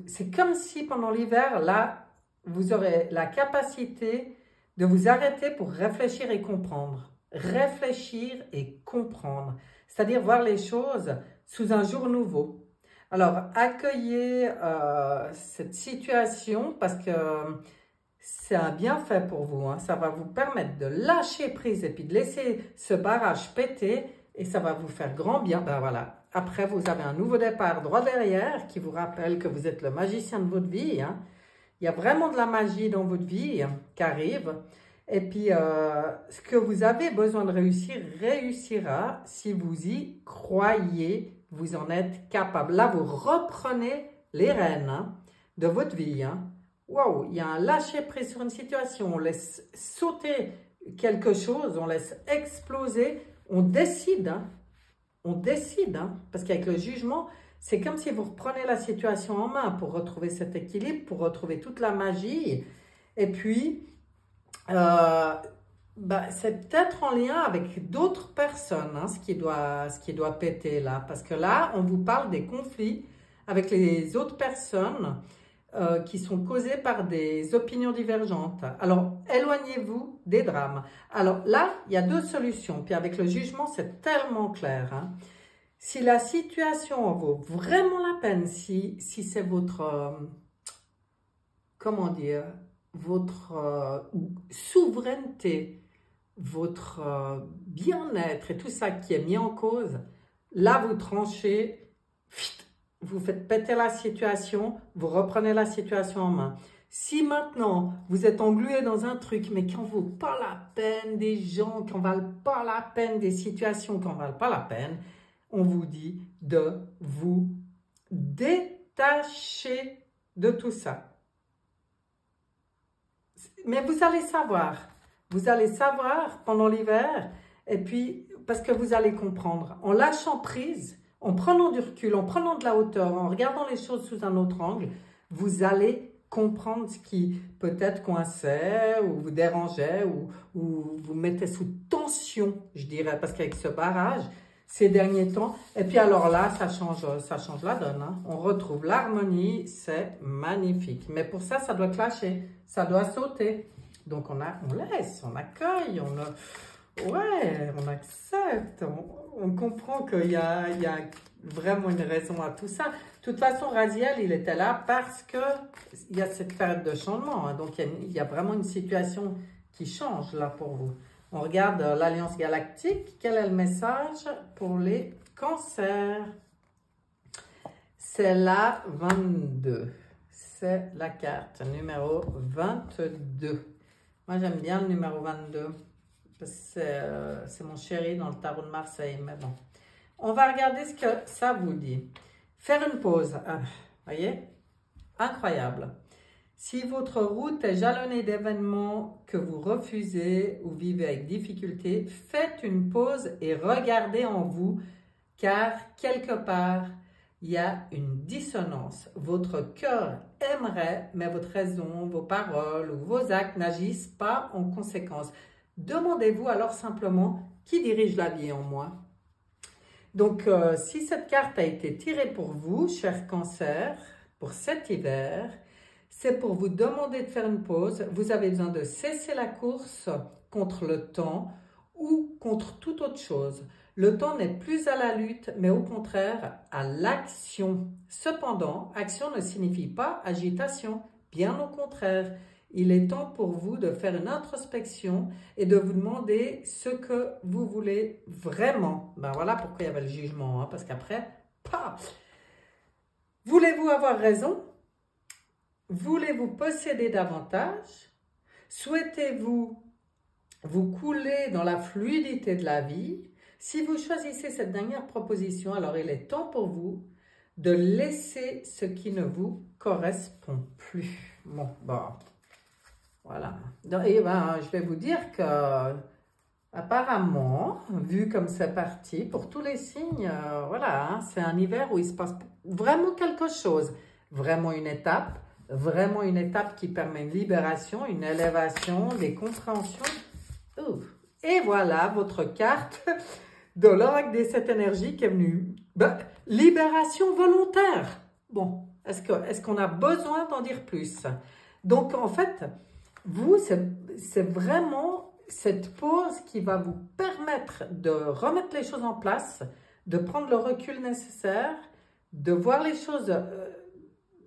c'est comme si pendant l'hiver, là, vous aurez la capacité de vous arrêter pour réfléchir et comprendre. Réfléchir et comprendre. C'est-à-dire voir les choses sous un jour nouveau. Alors, accueillez cette situation parce que c'est un bienfait pour vous. Hein. Ça va vous permettre de lâcher prise et puis de laisser ce barrage péter et ça va vous faire grand bien. Ben voilà. Après, vous avez un nouveau départ droit derrière qui vous rappelle que vous êtes le magicien de votre vie. Hein. Il y a vraiment de la magie dans votre vie qui arrive. Et puis, ce que vous avez besoin de réussir, réussira si vous y croyez vous en êtes capable. Là, vous reprenez les rênes hein, de votre vie. Hein. Waouh, il y a un lâcher-prise sur une situation. On laisse sauter quelque chose, on laisse exploser. On décide. Hein. On décide. Hein, parce qu'avec le jugement, c'est comme si vous reprenez la situation en main pour retrouver cet équilibre, pour retrouver toute la magie. Et puis, c'est peut-être en lien avec d'autres personnes, hein, ce qui doit péter là. Parce que là, on vous parle des conflits avec les autres personnes qui sont causés par des opinions divergentes. Alors, éloignez-vous des drames. Alors là, il y a deux solutions. Puis avec le jugement, c'est tellement clair. Hein. Si la situation en vaut vraiment la peine, si c'est votre, comment dire, votre souveraineté, votre bien-être et tout ça qui est mis en cause, là vous tranchez, vous faites péter la situation, vous reprenez la situation en main. Si maintenant vous êtes englué dans un truc mais qui n'en vaut pas la peine, des gens qui n'en valent pas la peine, des situations qui n'en valent pas la peine, on vous dit de vous détacher de tout ça. Mais vous allez savoir pendant l'hiver, et puis parce que vous allez comprendre, en lâchant prise, en prenant du recul, en prenant de la hauteur, en regardant les choses sous un autre angle, vous allez comprendre ce qui peut-être coinçait ou vous dérangeait ou vous mettait sous tension, je dirais, parce qu'avec ce barrage, ces derniers temps, et puis alors là, ça change la donne. Hein. On retrouve l'harmonie, c'est magnifique. Mais pour ça, ça doit clasher, ça doit sauter. Donc on laisse, on accueille, on accepte, on comprend qu'il y a vraiment une raison à tout ça. De toute façon, Raziel, il était là parce qu'il y a cette période de changement. Hein. Donc il y a vraiment une situation qui change là pour vous. On regarde l'Alliance Galactique. Quel est le message pour les cancers? C'est la 22. C'est la carte numéro 22. Moi, j'aime bien le numéro 22. C'est mon chéri dans le tarot de Marseille. Mais bon, on va regarder ce que ça vous dit. Faire une pause. Voyez? Incroyable. Si votre route est jalonnée d'événements que vous refusez ou vivez avec difficulté, faites une pause et regardez en vous, car quelque part, il y a une dissonance. Votre cœur aimerait, mais votre raison, vos paroles ou vos actes n'agissent pas en conséquence. Demandez-vous alors simplement qui dirige la vie en moi. Donc, si cette carte a été tirée pour vous, cher Cancer, pour cet hiver, c'est pour vous demander de faire une pause. Vous avez besoin de cesser la course contre le temps ou contre toute autre chose. Le temps n'est plus à la lutte, mais au contraire à l'action. Cependant, action ne signifie pas agitation, bien au contraire. Il est temps pour vous de faire une introspection et de vous demander ce que vous voulez vraiment. Ben voilà pourquoi il y avait le jugement, hein, parce qu'après, voulez-vous avoir raison? Voulez-vous posséder davantage? Souhaitez-vous vous couler dans la fluidité de la vie? Si vous choisissez cette dernière proposition, alors il est temps pour vous de laisser ce qui ne vous correspond plus. Bon, voilà. Et je vais vous dire que, apparemment, vu comme c'est parti, pour tous les signes, voilà, hein, c'est un hiver où il se passe vraiment quelque chose, vraiment une étape qui permet une libération, une élévation, des compréhensions. Et voilà votre carte de l'oracle des 7 énergies qui est venue. Libération volontaire. Bon, est-ce qu'on a besoin d'en dire plus? Donc, en fait, vous, c'est vraiment cette pause qui va vous permettre de remettre les choses en place, de prendre le recul nécessaire, de voir les choses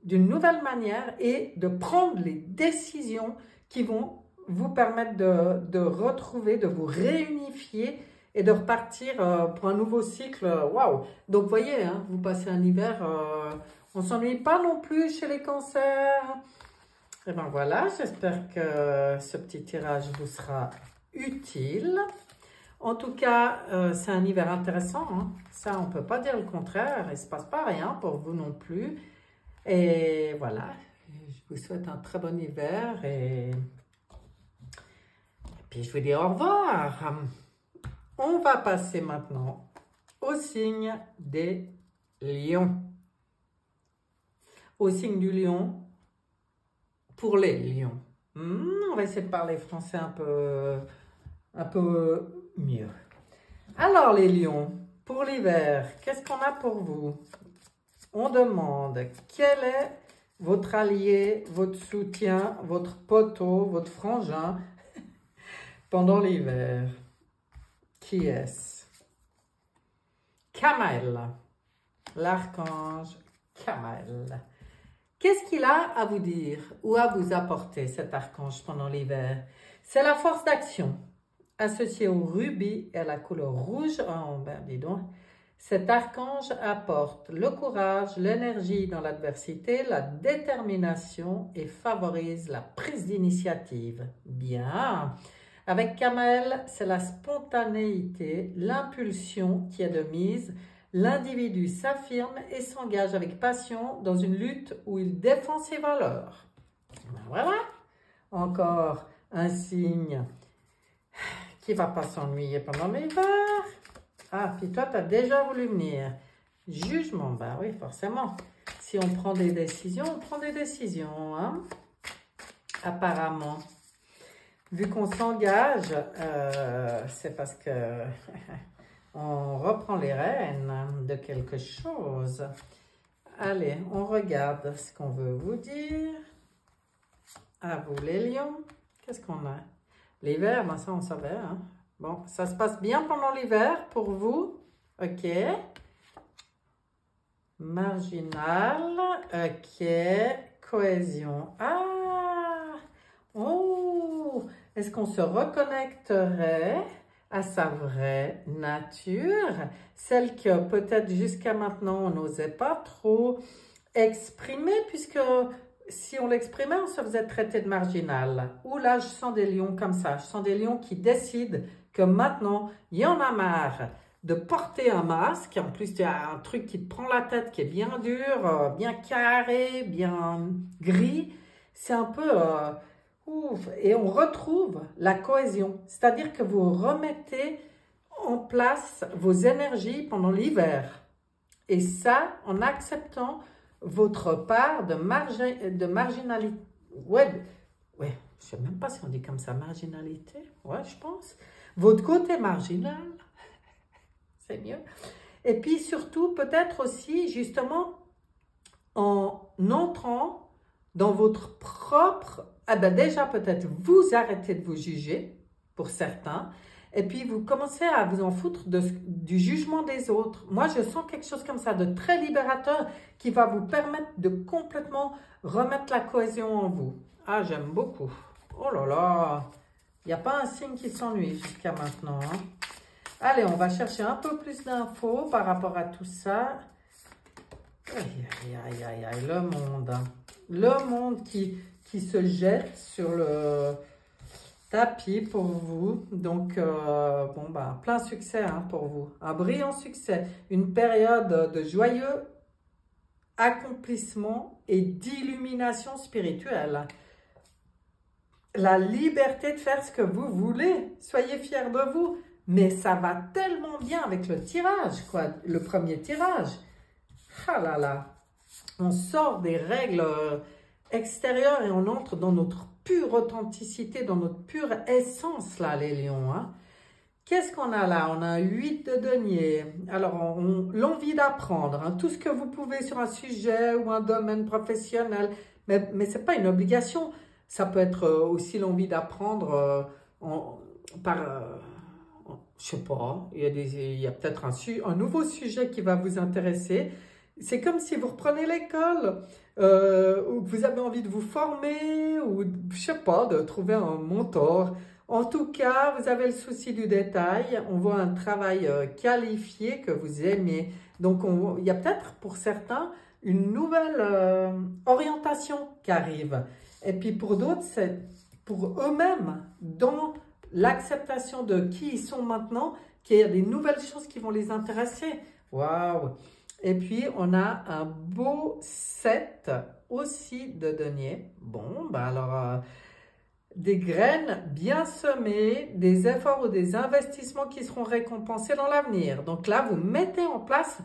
d'une nouvelle manière et de prendre les décisions qui vont vous permettre de retrouver, de vous réunifier et de repartir pour un nouveau cycle. Waouh! Donc, vous voyez, hein, vous passez un hiver, on ne s'ennuie pas non plus chez les cancers. Et ben voilà, j'espère que ce petit tirage vous sera utile. En tout cas, c'est un hiver intéressant, hein. Ça, on ne peut pas dire le contraire. Il ne se passe pas rien pour vous non plus. Et voilà, je vous souhaite un très bon hiver et puis je vous dis au revoir. On va passer maintenant au signe des lions. Au signe du lion, pour les lions. On va essayer de parler français un peu mieux. Alors les lions, pour l'hiver, qu'est-ce qu'on a pour vous? On demande quel est votre allié, votre soutien, votre poteau, votre frangin pendant l'hiver. Qui est-ce? Kamael, l'archange Kamael. Qu'est-ce qu'il a à vous dire ou à vous apporter, cet archange, pendant l'hiver? C'est la force d'action, associée au rubis et à la couleur rouge. Oh, ben dis donc. Cet archange apporte le courage, l'énergie dans l'adversité, la détermination et favorise la prise d'initiative. Bien. Avec Kamael, c'est la spontanéité, l'impulsion qui est de mise. L'individu s'affirme et s'engage avec passion dans une lutte où il défend ses valeurs. Voilà. Encore un signe qui ne va pas s'ennuyer pendant l'hiver. Ah, puis toi, tu as déjà voulu venir. Jugement, ben oui, forcément. Si on prend des décisions, on prend des décisions, hein? Apparemment. Vu qu'on s'engage, c'est parce que on reprend les rênes de quelque chose. Allez, on regarde ce qu'on veut vous dire. À vous, les lions. Qu'est-ce qu'on a? L'hiver, ben ça, on savait, hein? Bon, ça se passe bien pendant l'hiver pour vous. OK. Marginal. OK. Cohésion. Ah! Oh! Est-ce qu'on se reconnecterait à sa vraie nature? Celle que peut-être jusqu'à maintenant, on n'osait pas trop exprimer, puisque si on l'exprimait, on se faisait traiter de marginal. Ou là, je sens des lions comme ça. Je sens des lions qui décident que maintenant, il y en a marre de porter un masque. En plus, il y a un truc qui te prend la tête, qui est bien dur, bien carré, bien gris. C'est un peu... ouf. Et on retrouve la cohésion. C'est-à-dire que vous remettez en place vos énergies pendant l'hiver. Et ça, en acceptant votre part de marginalité. Ouais, je ne sais même pas si on dit comme ça, marginalité. Ouais, je pense. Votre côté marginal, c'est mieux. Et puis surtout, peut-être aussi, justement, en entrant dans votre propre... Ah ben déjà, peut-être, vous arrêtez de vous juger, pour certains, et puis vous commencez à vous en foutre du jugement des autres. Moi, je sens quelque chose comme ça, de très libérateur, qui va vous permettre de complètement remettre la cohésion en vous. Ah, j'aime beaucoup. Oh là là, il n'y a pas un signe qui s'ennuie jusqu'à maintenant, hein. Allez, on va chercher un peu plus d'infos par rapport à tout ça. Aïe, aïe, aïe, aïe, le monde. Le monde qui se jette sur le tapis pour vous. Donc, bon, bah, plein succès, hein, pour vous. Un brillant succès. Une période de joyeux accomplissement et d'illumination spirituelle. La liberté de faire ce que vous voulez. Soyez fiers de vous. Mais ça va tellement bien avec le tirage, quoi. Le premier tirage. Ah là là. On sort des règles extérieures et on entre dans notre pure authenticité, dans notre pure essence, là, les lions, hein. Qu'est-ce qu'on a là? On a 8 de denier. Alors, l'envie d'apprendre, hein, tout ce que vous pouvez sur un sujet ou un domaine professionnel. Mais ce n'est pas une obligation. Ça peut être aussi l'envie d'apprendre je sais pas, il y a peut-être un nouveau sujet qui va vous intéresser. C'est comme si vous reprenez l'école, ou que vous avez envie de vous former, ou je sais pas, de trouver un mentor. En tout cas, vous avez le souci du détail. On voit un travail qualifié que vous aimez. Donc, il y a peut-être pour certains une nouvelle orientation qui arrive. Et puis pour d'autres, c'est pour eux-mêmes, dans l'acceptation de qui ils sont maintenant, qu'il y a des nouvelles choses qui vont les intéresser. Waouh! Et puis, on a un beau set aussi de deniers. Bon, ben alors, des graines bien semées, des efforts ou des investissements qui seront récompensés dans l'avenir. Donc là, vous mettez en place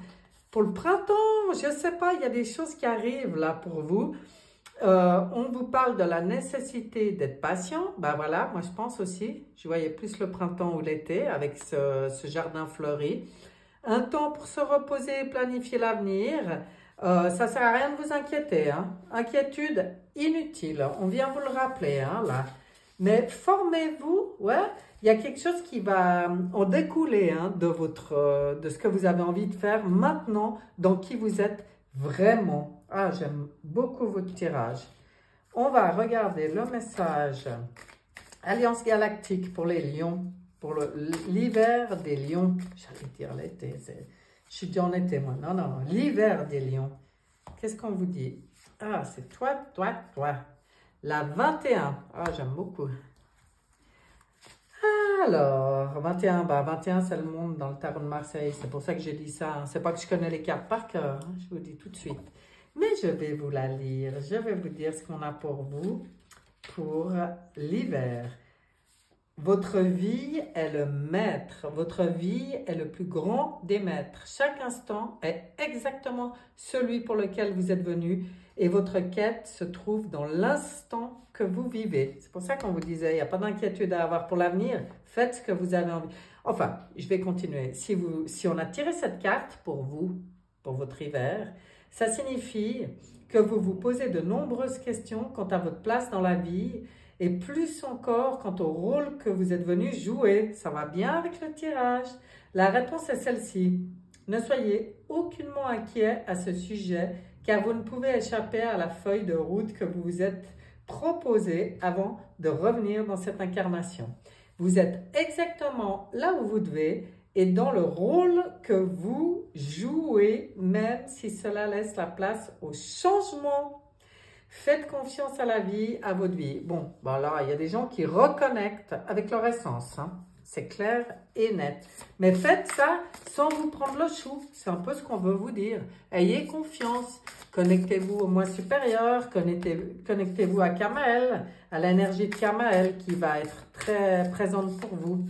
pour le printemps, je ne sais pas, il y a des choses qui arrivent là pour vous. On vous parle de la nécessité d'être patient. Ben voilà, moi je pense aussi, je voyais plus le printemps ou l'été avec ce jardin fleuri. Un temps pour se reposer et planifier l'avenir. Ça ne sert à rien de vous inquiéter, hein. Inquiétude inutile, on vient vous le rappeler, hein, là. Mais formez-vous, ouais, il y a quelque chose qui va en découler, hein, de ce que vous avez envie de faire maintenant, dans qui vous êtes vraiment. Ah, j'aime beaucoup votre tirage. On va regarder le message Alliance Galactique pour les lions, pour l'hiver des lions. J'allais dire l'été, je suis déjà en été moi. Non, non, l'hiver des lions. Qu'est-ce qu'on vous dit? Ah, c'est toi, toi, toi. La 21. Ah, j'aime beaucoup. Alors, 21, bah 21, c'est le monde dans le tarot de Marseille. C'est pour ça que j'ai dit ça. Hein. C'est pas que je connais les cartes par cœur. Hein. Je vous dis tout de suite. Mais je vais vous la lire. Je vais vous dire ce qu'on a pour vous pour l'hiver. Votre vie est le maître. Votre vie est le plus grand des maîtres. Chaque instant est exactement celui pour lequel vous êtes venu. Et votre quête se trouve dans l'instant que vous vivez. C'est pour ça qu'on vous disait, il n'y a pas d'inquiétude à avoir pour l'avenir. Faites ce que vous avez envie. Enfin, je vais continuer. Si on a tiré cette carte pour vous, pour votre hiver, ça signifie que vous vous posez de nombreuses questions quant à votre place dans la vie et plus encore quant au rôle que vous êtes venu jouer. Ça va bien avec le tirage. La réponse est celle-ci. Ne soyez aucunement inquiet à ce sujet car vous ne pouvez échapper à la feuille de route que vous vous êtes proposée avant de revenir dans cette incarnation. Vous êtes exactement là où vous devez et dans le rôle que vous jouez, même si cela laisse la place au changement. Faites confiance à la vie, à votre vie. Bon, ben là, il y a des gens qui reconnectent avec leur essence, hein. C'est clair et net. Mais faites ça sans vous prendre le chou. C'est un peu ce qu'on veut vous dire. Ayez confiance. Connectez-vous au moi supérieur. Connectez-vous à Kamael, à l'énergie de Kamael qui va être très présente pour vous.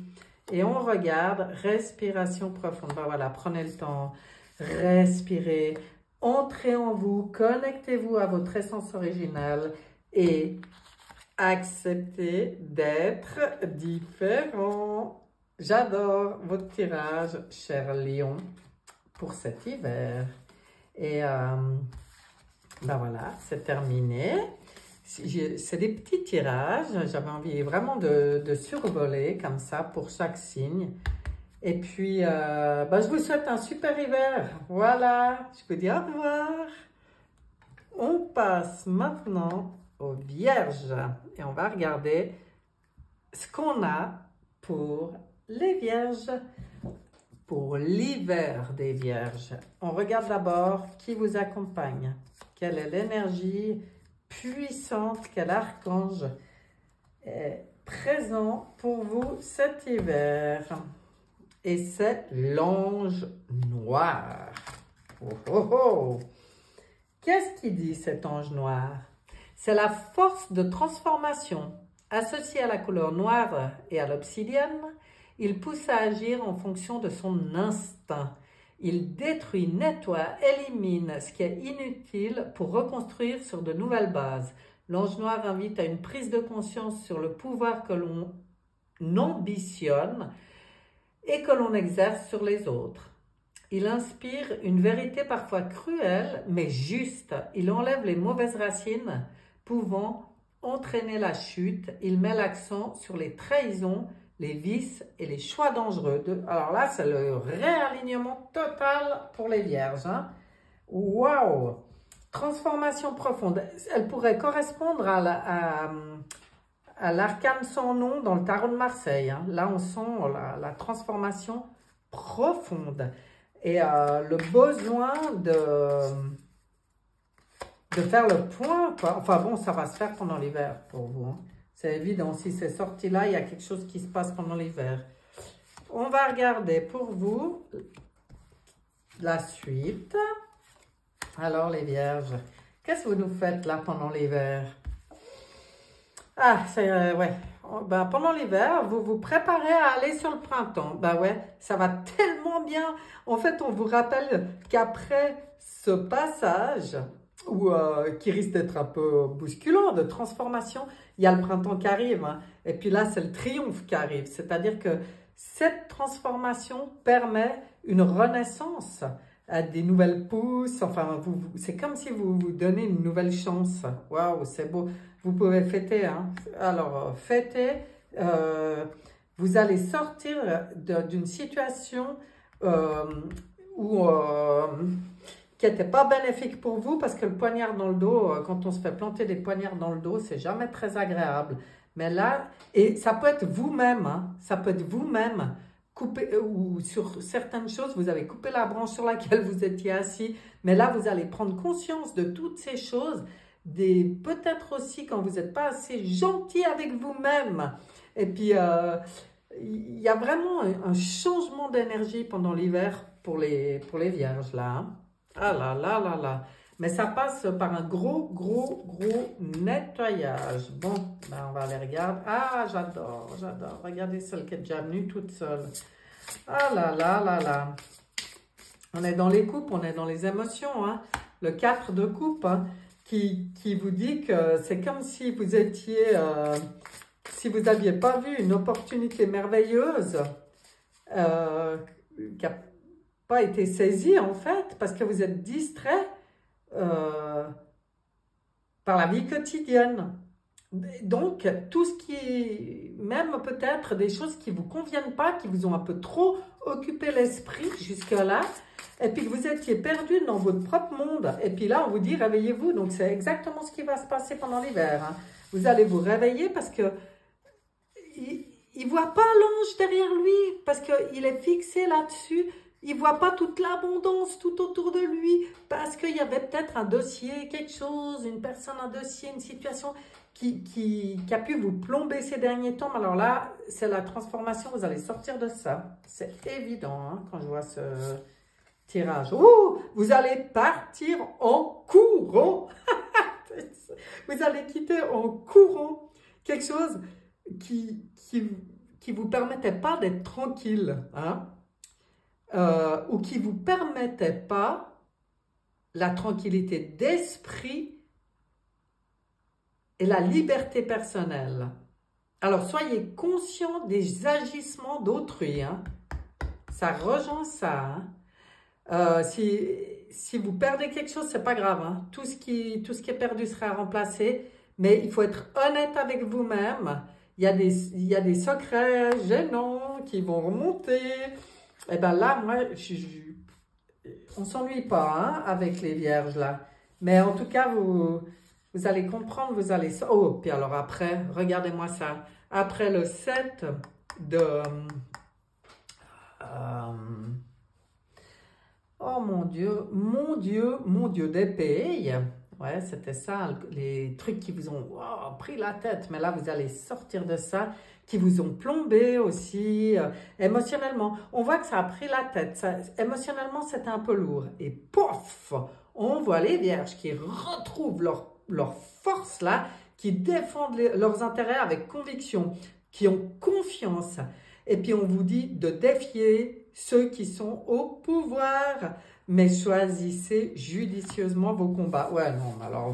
Et on regarde respiration profonde. Ben voilà, prenez le temps. Respirez. Entrez en vous. Connectez-vous à votre essence originale. Et acceptez d'être différent. J'adore votre tirage, cher lion, pour cet hiver. Et ben voilà, c'est terminé. C'est des petits tirages. J'avais envie vraiment de survoler comme ça pour chaque signe. Et puis, ben je vous souhaite un super hiver. Voilà, je vous dis au revoir. On passe maintenant aux vierges et on va regarder ce qu'on a pour les vierges, pour l'hiver des vierges. On regarde d'abord qui vous accompagne, quelle est l'énergie puissante, quel archange est présent pour vous cet hiver. Et c'est l'ange noir. Oh, oh, oh. Qu'est-ce qu'il dit cet ange noir? C'est la force de transformation. Associée à la couleur noire et à l'obsidienne, il pousse à agir en fonction de son instinct. Il détruit, nettoie, élimine ce qui est inutile pour reconstruire sur de nouvelles bases. L'ange noir invite à une prise de conscience sur le pouvoir que l'on ambitionne et que l'on exerce sur les autres. Il inspire une vérité parfois cruelle, mais juste. Il enlève les mauvaises racines pouvant entraîner la chute. Il met l'accent sur les trahisons, les vices et les choix dangereux. Alors là, c'est le réalignement total pour les vierges. Hein? Waouh! Transformation profonde. Elle pourrait correspondre à l'arcane sans nom dans le tarot de Marseille. Hein? Là, on sent la transformation profonde. Et le besoin de faire le point, quoi. Enfin bon, ça va se faire pendant l'hiver pour vous. Hein. C'est évident, si c'est sorti là, il y a quelque chose qui se passe pendant l'hiver. On va regarder pour vous la suite. Alors les vierges, qu'est-ce que vous nous faites là pendant l'hiver? Ah, c'est ouais. Ben, pendant l'hiver, vous vous préparez à aller sur le printemps. Ben ouais, ça va tellement bien. En fait, on vous rappelle qu'après ce passage, qui risque d'être un peu bousculant, de transformation, il y a le printemps qui arrive. Hein. Et puis là, c'est le triomphe qui arrive. C'est-à-dire que cette transformation permet une renaissance, des nouvelles pousses. Enfin, c'est comme si vous vous donnez une nouvelle chance. Waouh, c'est beau. Vous pouvez fêter. Hein. Alors, fêtez. Vous allez sortir d'une situation où... qui n'était pas bénéfique pour vous parce que le poignard dans le dos, quand on se fait planter des poignards dans le dos, c'est jamais très agréable. Mais là, et ça peut être vous-même, hein, ça peut être vous-même, coupé, ou sur certaines choses, vous avez coupé la branche sur laquelle vous étiez assis, mais là, vous allez prendre conscience de toutes ces choses, peut-être aussi quand vous n'êtes pas assez gentil avec vous-même. Et puis, il y a vraiment un changement d'énergie pendant l'hiver pour les vierges, là, hein. Ah là là là là. Mais ça passe par un gros nettoyage. Bon, ben on va aller regarder. Ah, j'adore, j'adore. Regardez celle qui est déjà venue toute seule. Ah là là là là. On est dans les coupes, on est dans les émotions. Hein. Le 4 de coupe, hein, qui vous dit que c'est comme si vous étiez... si vous n'aviez pas vu une opportunité merveilleuse qui a pas été saisi en fait, parce que vous êtes distrait par la vie quotidienne. Donc, tout ce qui, même peut-être des choses qui ne vous conviennent pas, qui vous ont un peu trop occupé l'esprit jusque-là, et puis que vous étiez perdu dans votre propre monde, et puis là, on vous dit réveillez-vous. Donc, c'est exactement ce qui va se passer pendant l'hiver. Hein. Vous allez vous réveiller parce que il ne voit pas l'ange derrière lui, parce qu'il est fixé là-dessus. Il ne voit pas toute l'abondance tout autour de lui parce qu'il y avait peut-être un dossier, quelque chose, une personne, un dossier, une situation qui a pu vous plomber ces derniers temps. Alors là, c'est la transformation, vous allez sortir de ça. C'est évident hein, quand je vois ce tirage. Ouh, vous allez partir en courant. Vous allez quitter en courant quelque chose qui vous permettait pas d'être tranquille, hein. Ou qui ne vous permettait pas la tranquillité d'esprit et la liberté personnelle. Alors, soyez conscient des agissements d'autrui. Hein. Ça rejoint ça. Hein. Si vous perdez quelque chose, ce n'est pas grave. Hein. Tout ce qui est perdu sera remplacé. Mais il faut être honnête avec vous-même. Il y a des secrets gênants qui vont remonter. Et bien là, moi, on ne s'ennuie pas hein, avec les vierges là. Mais en tout cas, vous allez comprendre, vous allez... Oh, puis alors après, regardez-moi ça. Après le 7 de... oh mon Dieu d'épée. Ouais, c'était ça, les trucs qui vous ont pris la tête. Mais là, vous allez sortir de ça, qui vous ont plombé aussi, émotionnellement. On voit que ça a pris la tête. Ça, émotionnellement, c'était un peu lourd. Et pof, on voit les vierges qui retrouvent leur force là, qui défendent leurs intérêts avec conviction, qui ont confiance. Et puis, on vous dit de défier ceux qui sont au pouvoir. Mais choisissez judicieusement vos combats. Ouais, non, alors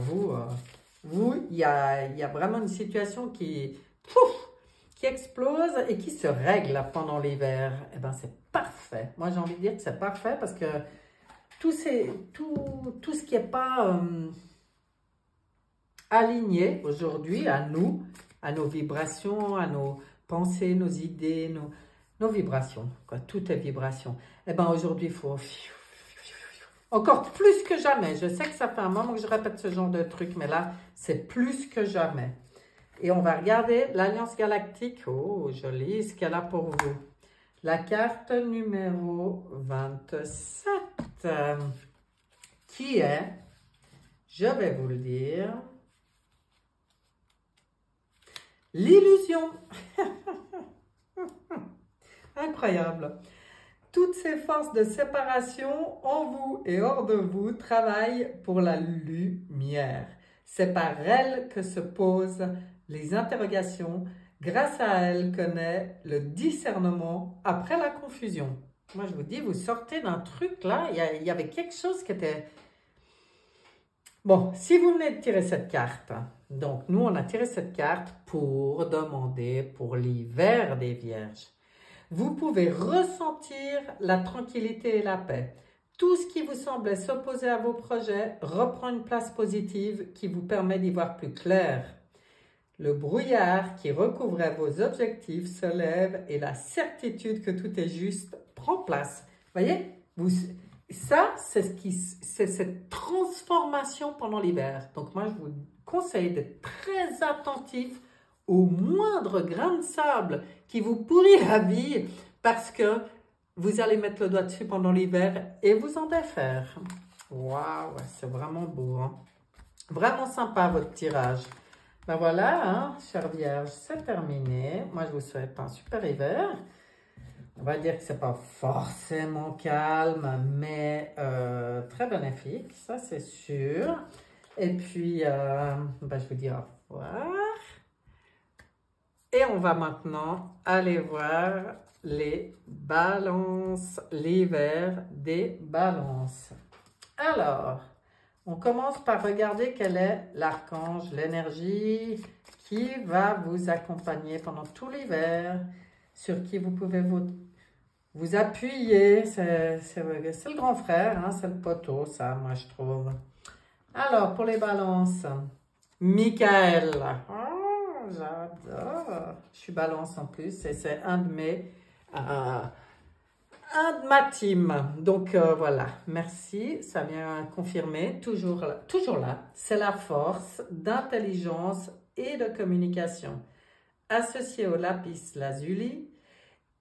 il y a vraiment une situation qui explose et qui se règle pendant l'hiver. Eh bien, c'est parfait. Moi, j'ai envie de dire que c'est parfait parce que tout ce qui n'est pas aligné aujourd'hui à nous, à nos vibrations, à nos pensées, nos idées, nos vibrations. Quoi. Tout est vibration. Eh bien, aujourd'hui, il faut... encore plus que jamais. Je sais que ça fait un moment que je répète ce genre de truc, mais là, c'est plus que jamais. Et on va regarder l'Alliance Galactique. Oh, joli, ce qu'elle a pour vous. La carte numéro 27, qui est, je vais vous le dire, L'illusion. Incroyable. Toutes ces forces de séparation en vous et hors de vous travaillent pour la lumière. C'est par elles que se posent les interrogations. Grâce à elles que naît le discernement après la confusion. Moi, je vous dis, vous sortez d'un truc là, il y avait quelque chose qui était... Bon, si vous venez de tirer cette carte, donc nous, on a tiré cette carte pour demander pour l'hiver des Vierges. Vous pouvez ressentir la tranquillité et la paix. Tout ce qui vous semblait s'opposer à vos projets reprend une place positive qui vous permet d'y voir plus clair. Le brouillard qui recouvrait vos objectifs se lève et la certitude que tout est juste prend place. Voyez, ça, c'est cette transformation pendant l'hiver. Donc moi, je vous conseille d'être très attentif au moindre grain de sable qui vous pourrit la vie parce que vous allez mettre le doigt dessus pendant l'hiver et vous en défaire. Waouh, c'est vraiment beau, hein? Vraiment sympa votre tirage. Ben voilà, hein, chère Vierge, c'est terminé. Moi, je vous souhaite un super hiver. On va dire que c'est pas forcément calme, mais très bénéfique, ça c'est sûr. Et puis, ben, je vous dis au revoir. Et on va maintenant aller voir les balances, l'hiver des balances. Alors, on commence par regarder quel est l'archange, l'énergie qui va vous accompagner pendant tout l'hiver, sur qui vous pouvez vous appuyer. C'est le grand frère, hein, c'est le poteau, ça, moi, je trouve. Alors, pour les balances, Michael. Oh, j'adore. Je suis balance en plus et c'est un de ma team. Donc, voilà, merci. Ça vient confirmer, toujours là. C'est la force d'intelligence et de communication. Associé au lapis lazuli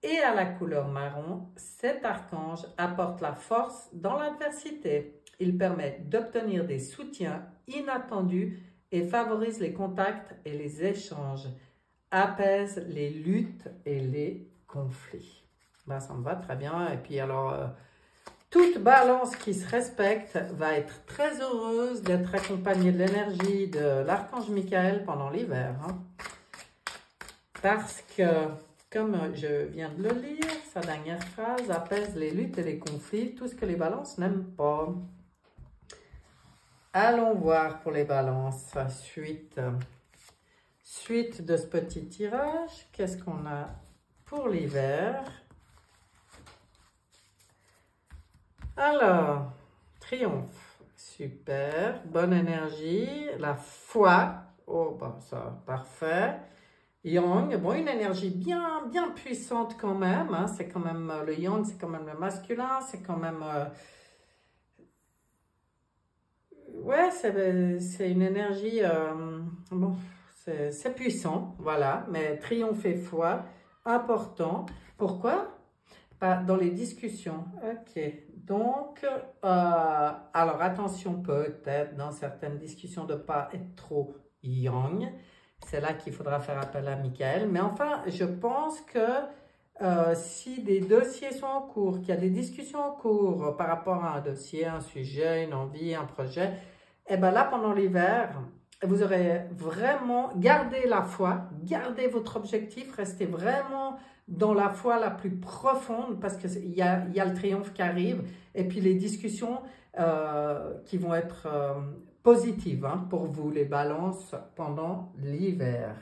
et à la couleur marron, cet archange apporte la force dans l'adversité. Il permet d'obtenir des soutiens inattendus et favorise les contacts et les échanges, apaise les luttes et les conflits. Ben, ça me va très bien. Et puis alors, toute balance qui se respecte va être très heureuse d'être accompagnée de l'énergie de l'archange Michael pendant l'hiver. Hein. Parce que, comme je viens de le lire, sa dernière phrase apaise les luttes et les conflits, tout ce que les balances n'aiment pas. Allons voir pour les balances. Suite de ce petit tirage, qu'est-ce qu'on a pour l'hiver? Alors, triomphe, super, bonne énergie, la foi, oh bah ça, parfait. Yang, bon, une énergie bien puissante quand même, hein, c'est quand même le yang, c'est quand même le masculin, c'est quand même... ouais, c'est une énergie, bon, c'est puissant, voilà, mais triomphe et foi, important. Pourquoi? Dans les discussions, ok. Donc, alors attention peut-être dans certaines discussions de ne pas être trop yang. C'est là qu'il faudra faire appel à Michael. Mais enfin, je pense que si des dossiers sont en cours, qu'il y a des discussions en cours par rapport à un dossier, un sujet, une envie, un projet, et bien là, pendant l'hiver, vous aurez vraiment gardé la foi, gardez votre objectif, restez vraiment dans la foi la plus profonde parce qu'il y a le triomphe qui arrive et puis les discussions qui vont être positives hein, pour vous, les balances pendant l'hiver.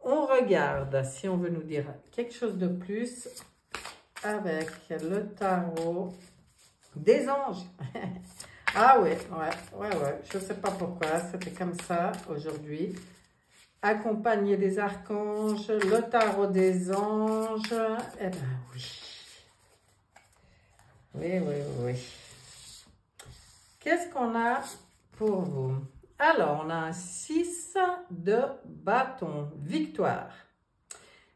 On regarde si on veut nous dire quelque chose de plus avec le tarot des anges. Ah ouais, je ne sais pas pourquoi, c'était comme ça aujourd'hui. Accompagné des archanges, le tarot des anges, eh bien oui. Oui. Qu'est-ce qu'on a pour vous? Alors, on a un 6 de bâton, victoire.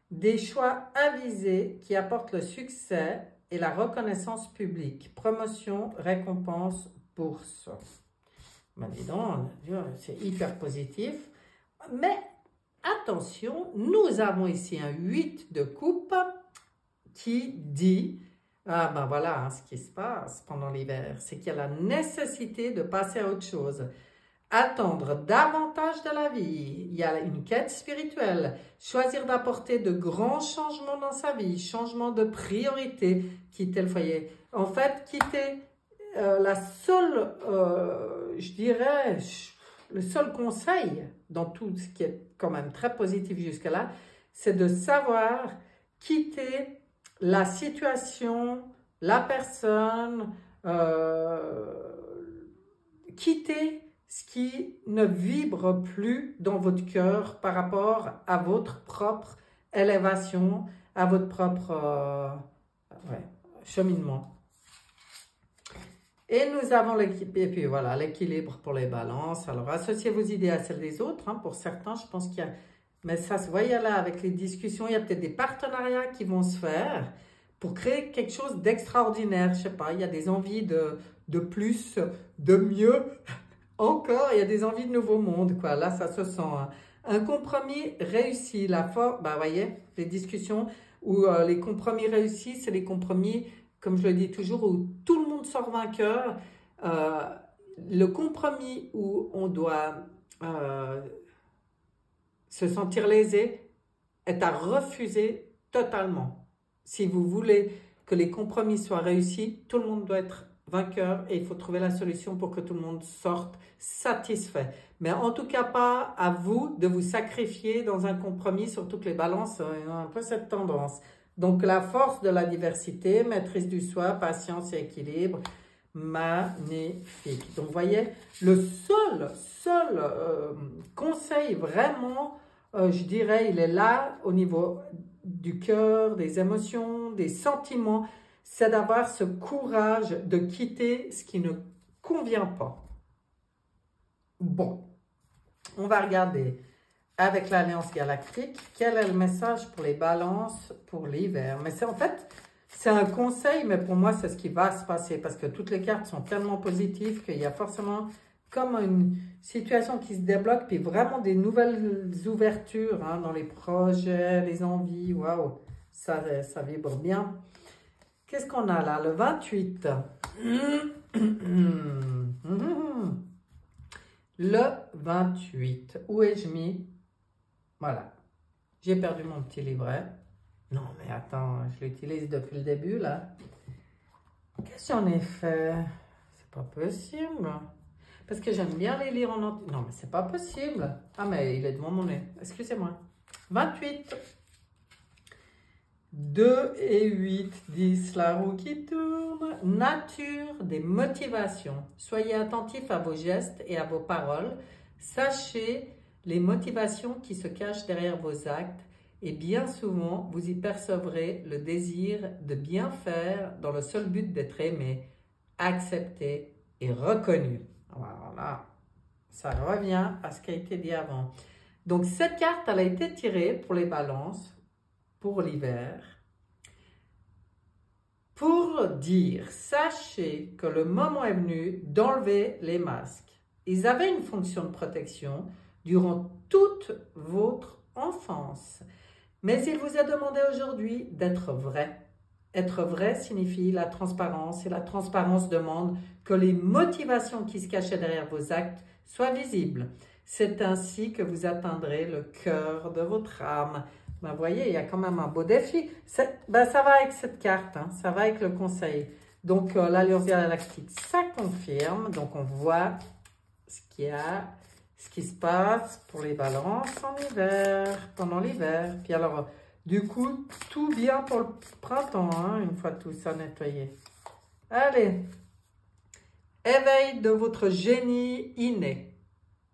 Des choix avisés qui apportent le succès et la reconnaissance publique. Promotion, récompense, bourse. Ben dis donc, c'est hyper positif. Mais attention, nous avons ici un 8 de coupe qui dit, ah ben voilà ce qui se passe pendant l'hiver, c'est qu'il y a la nécessité de passer à autre chose. Attendre davantage de la vie, il y a une quête spirituelle, choisir d'apporter de grands changements dans sa vie, changement de priorité, quitter le foyer. En fait, quitter la seule, je dirais, le seul conseil dans tout ce qui est quand même très positif jusque-là, c'est de savoir quitter la situation, la personne, quitter ce qui ne vibre plus dans votre cœur par rapport à votre propre élévation, à votre propre cheminement. Et nous avons l'équilibre pour les balances. Alors, associez vos idées à celles des autres. Pour certains, je pense qu'il y a... Mais ça se voit là avec les discussions. Il y a peut-être des partenariats qui vont se faire pour créer quelque chose d'extraordinaire. Je ne sais pas, il y a des envies de plus, de mieux. Encore, il y a des envies de nouveau monde, quoi. Là, ça se sent. Un compromis réussi. Voyez, les discussions où les compromis réussis, c'est les compromis, comme je le dis toujours, où tout le monde sort vainqueur. Le compromis où on doit se sentir lésé est à refuser totalement. Si vous voulez que les compromis soient réussis, tout le monde doit être vainqueur et il faut trouver la solution pour que tout le monde sorte satisfait. Mais en tout cas, pas à vous de vous sacrifier dans un compromis, surtout que les balances ont un peu cette tendance. Donc, la force de la diversité, maîtrise du soi, patience et équilibre, magnifique. Donc, vous voyez, le seul conseil vraiment, je dirais, il est là au niveau du cœur, des émotions, des sentiments, c'est d'avoir ce courage de quitter ce qui ne convient pas. Bon, on va regarder avec l'Alliance Galactique, quel est le message pour les balances pour l'hiver. Mais en fait, c'est un conseil, mais pour moi, c'est ce qui va se passer parce que toutes les cartes sont tellement positives qu'il y a forcément comme une situation qui se débloque, puis vraiment des nouvelles ouvertures dans les projets, les envies. Waouh, ça vibre bien. Qu'est-ce qu'on a là? Le 28. Le 28. Où ai-je mis? Voilà. J'ai perdu mon petit livret. Non, mais attends, je l'utilise depuis le début, là. Qu'est-ce que j'en ai fait? C'est pas possible. Parce que j'aime bien les lire en entier. Non, mais c'est pas possible. Ah, mais il est devant mon nez. Excusez-moi. 28. 2 et 8, 10, la roue qui tourne. Nature des motivations. Soyez attentifs à vos gestes et à vos paroles. Sachez les motivations qui se cachent derrière vos actes et bien souvent, vous y percevrez le désir de bien faire dans le seul but d'être aimé, accepté et reconnu. Voilà, ça revient à ce qui a été dit avant. Donc, cette carte, elle a été tirée pour les balances pour l'hiver, pour dire, sachez que le moment est venu d'enlever les masques. Ils avaient une fonction de protection durant toute votre enfance, mais il vous est demandé aujourd'hui d'être vrai. Être vrai signifie la transparence, et la transparence demande que les motivations qui se cachaient derrière vos actes soient visibles. C'est ainsi que vous atteindrez le cœur de votre âme. Ben, vous voyez, il y a quand même un beau défi. Ça va avec cette carte, ça va avec le conseil. Donc, l'Alliance Galactique, ça confirme. Donc, on voit ce qui se passe pour les balances en hiver, pendant l'hiver. Puis alors, du coup, tout bien pour le printemps, une fois tout ça nettoyé. Allez, éveil de votre génie inné.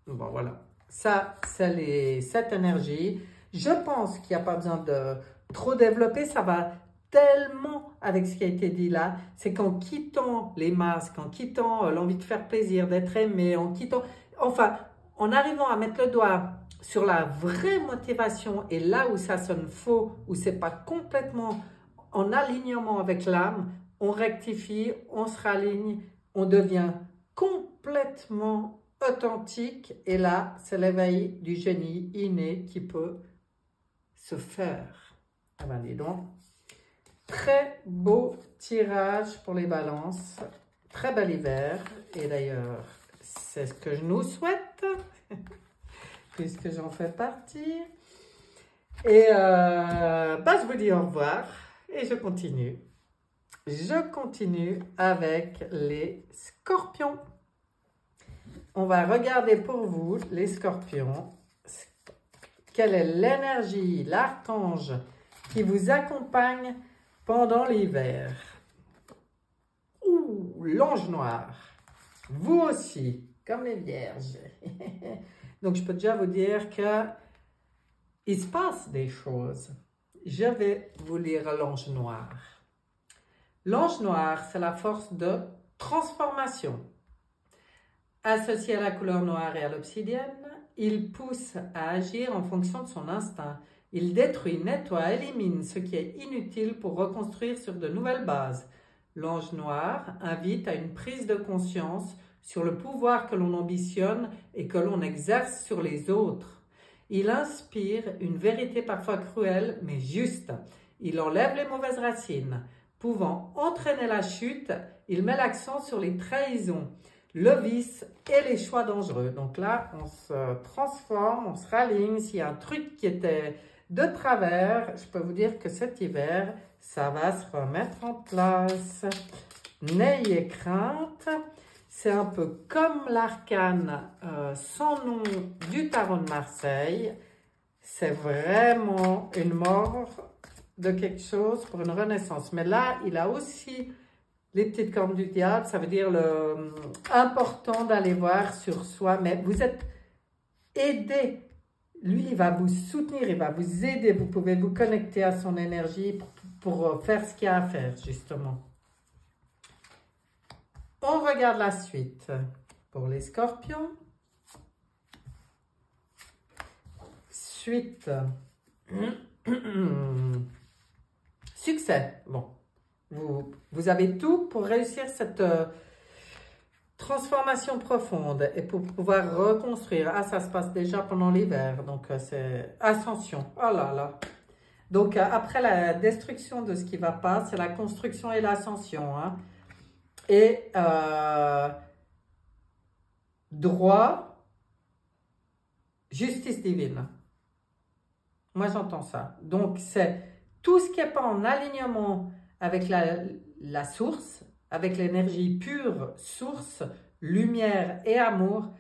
Bon, voilà. Ça, c'est cette énergie. Je pense qu'il n'y a pas besoin de trop développer, ça va tellement avec ce qui a été dit là. C'est qu'en quittant les masques, en quittant l'envie de faire plaisir, d'être aimé, en quittant... Enfin, en arrivant à mettre le doigt sur la vraie motivation et là où ça sonne faux, où c'est pas complètement en alignement avec l'âme, on rectifie, on se raligne, on devient complètement authentique. Et là, c'est l'éveil du génie inné qui peut se faire. Ah ben, dis donc. Très beau tirage pour les balances. Très bel hiver. Et d'ailleurs, c'est ce que je nous souhaite, puisque j'en fais partie. Et je vous dis au revoir et je continue. Je continue avec les scorpions. On va regarder pour vous, les scorpions, quelle est l'énergie, l'archange qui vous accompagne pendant l'hiver. Ouh, l'ange noir. Vous aussi, comme les vierges. Donc, je peux déjà vous dire que il se passe des choses. Je vais vous lire l'ange noir. L'ange noir, c'est la force de transformation. Associé à la couleur noire et à l'obsidienne, il pousse à agir en fonction de son instinct. Il détruit, nettoie, élimine ce qui est inutile pour reconstruire sur de nouvelles bases. L'ange noir invite à une prise de conscience sur le pouvoir que l'on ambitionne et que l'on exerce sur les autres. Il inspire une vérité parfois cruelle mais juste. Il enlève les mauvaises racines. Pouvant entraîner la chute, il met l'accent sur les trahisons, le vice et les choix dangereux. Donc là, on se transforme, on se raligne. S'il y a un truc qui était de travers, je peux vous dire que cet hiver, ça va se remettre en place. N'ayez crainte. C'est un peu comme l'arcane sans nom du tarot de Marseille. C'est vraiment une mort de quelque chose pour une renaissance. Mais là, il a aussi les petites cornes du diable. Ça veut dire important d'aller voir sur soi. Mais vous êtes aidé. Lui, il va vous soutenir, il va vous aider. Vous pouvez vous connecter à son énergie pour faire ce qu'il y a à faire, justement. On regarde la suite pour les scorpions. Suite. Succès. Bon. Vous avez tout pour réussir cette transformation profonde et pour pouvoir reconstruire. Ah, ça se passe déjà pendant l'hiver. Donc, c'est ascension. Oh là là. Donc, après la destruction de ce qui ne va pas, c'est la construction et l'ascension. Hein. Et droit, justice divine. Moi, j'entends ça. Donc, c'est tout ce qui n'est pas en alignement avec la source, avec l'énergie pure, source, lumière et amour,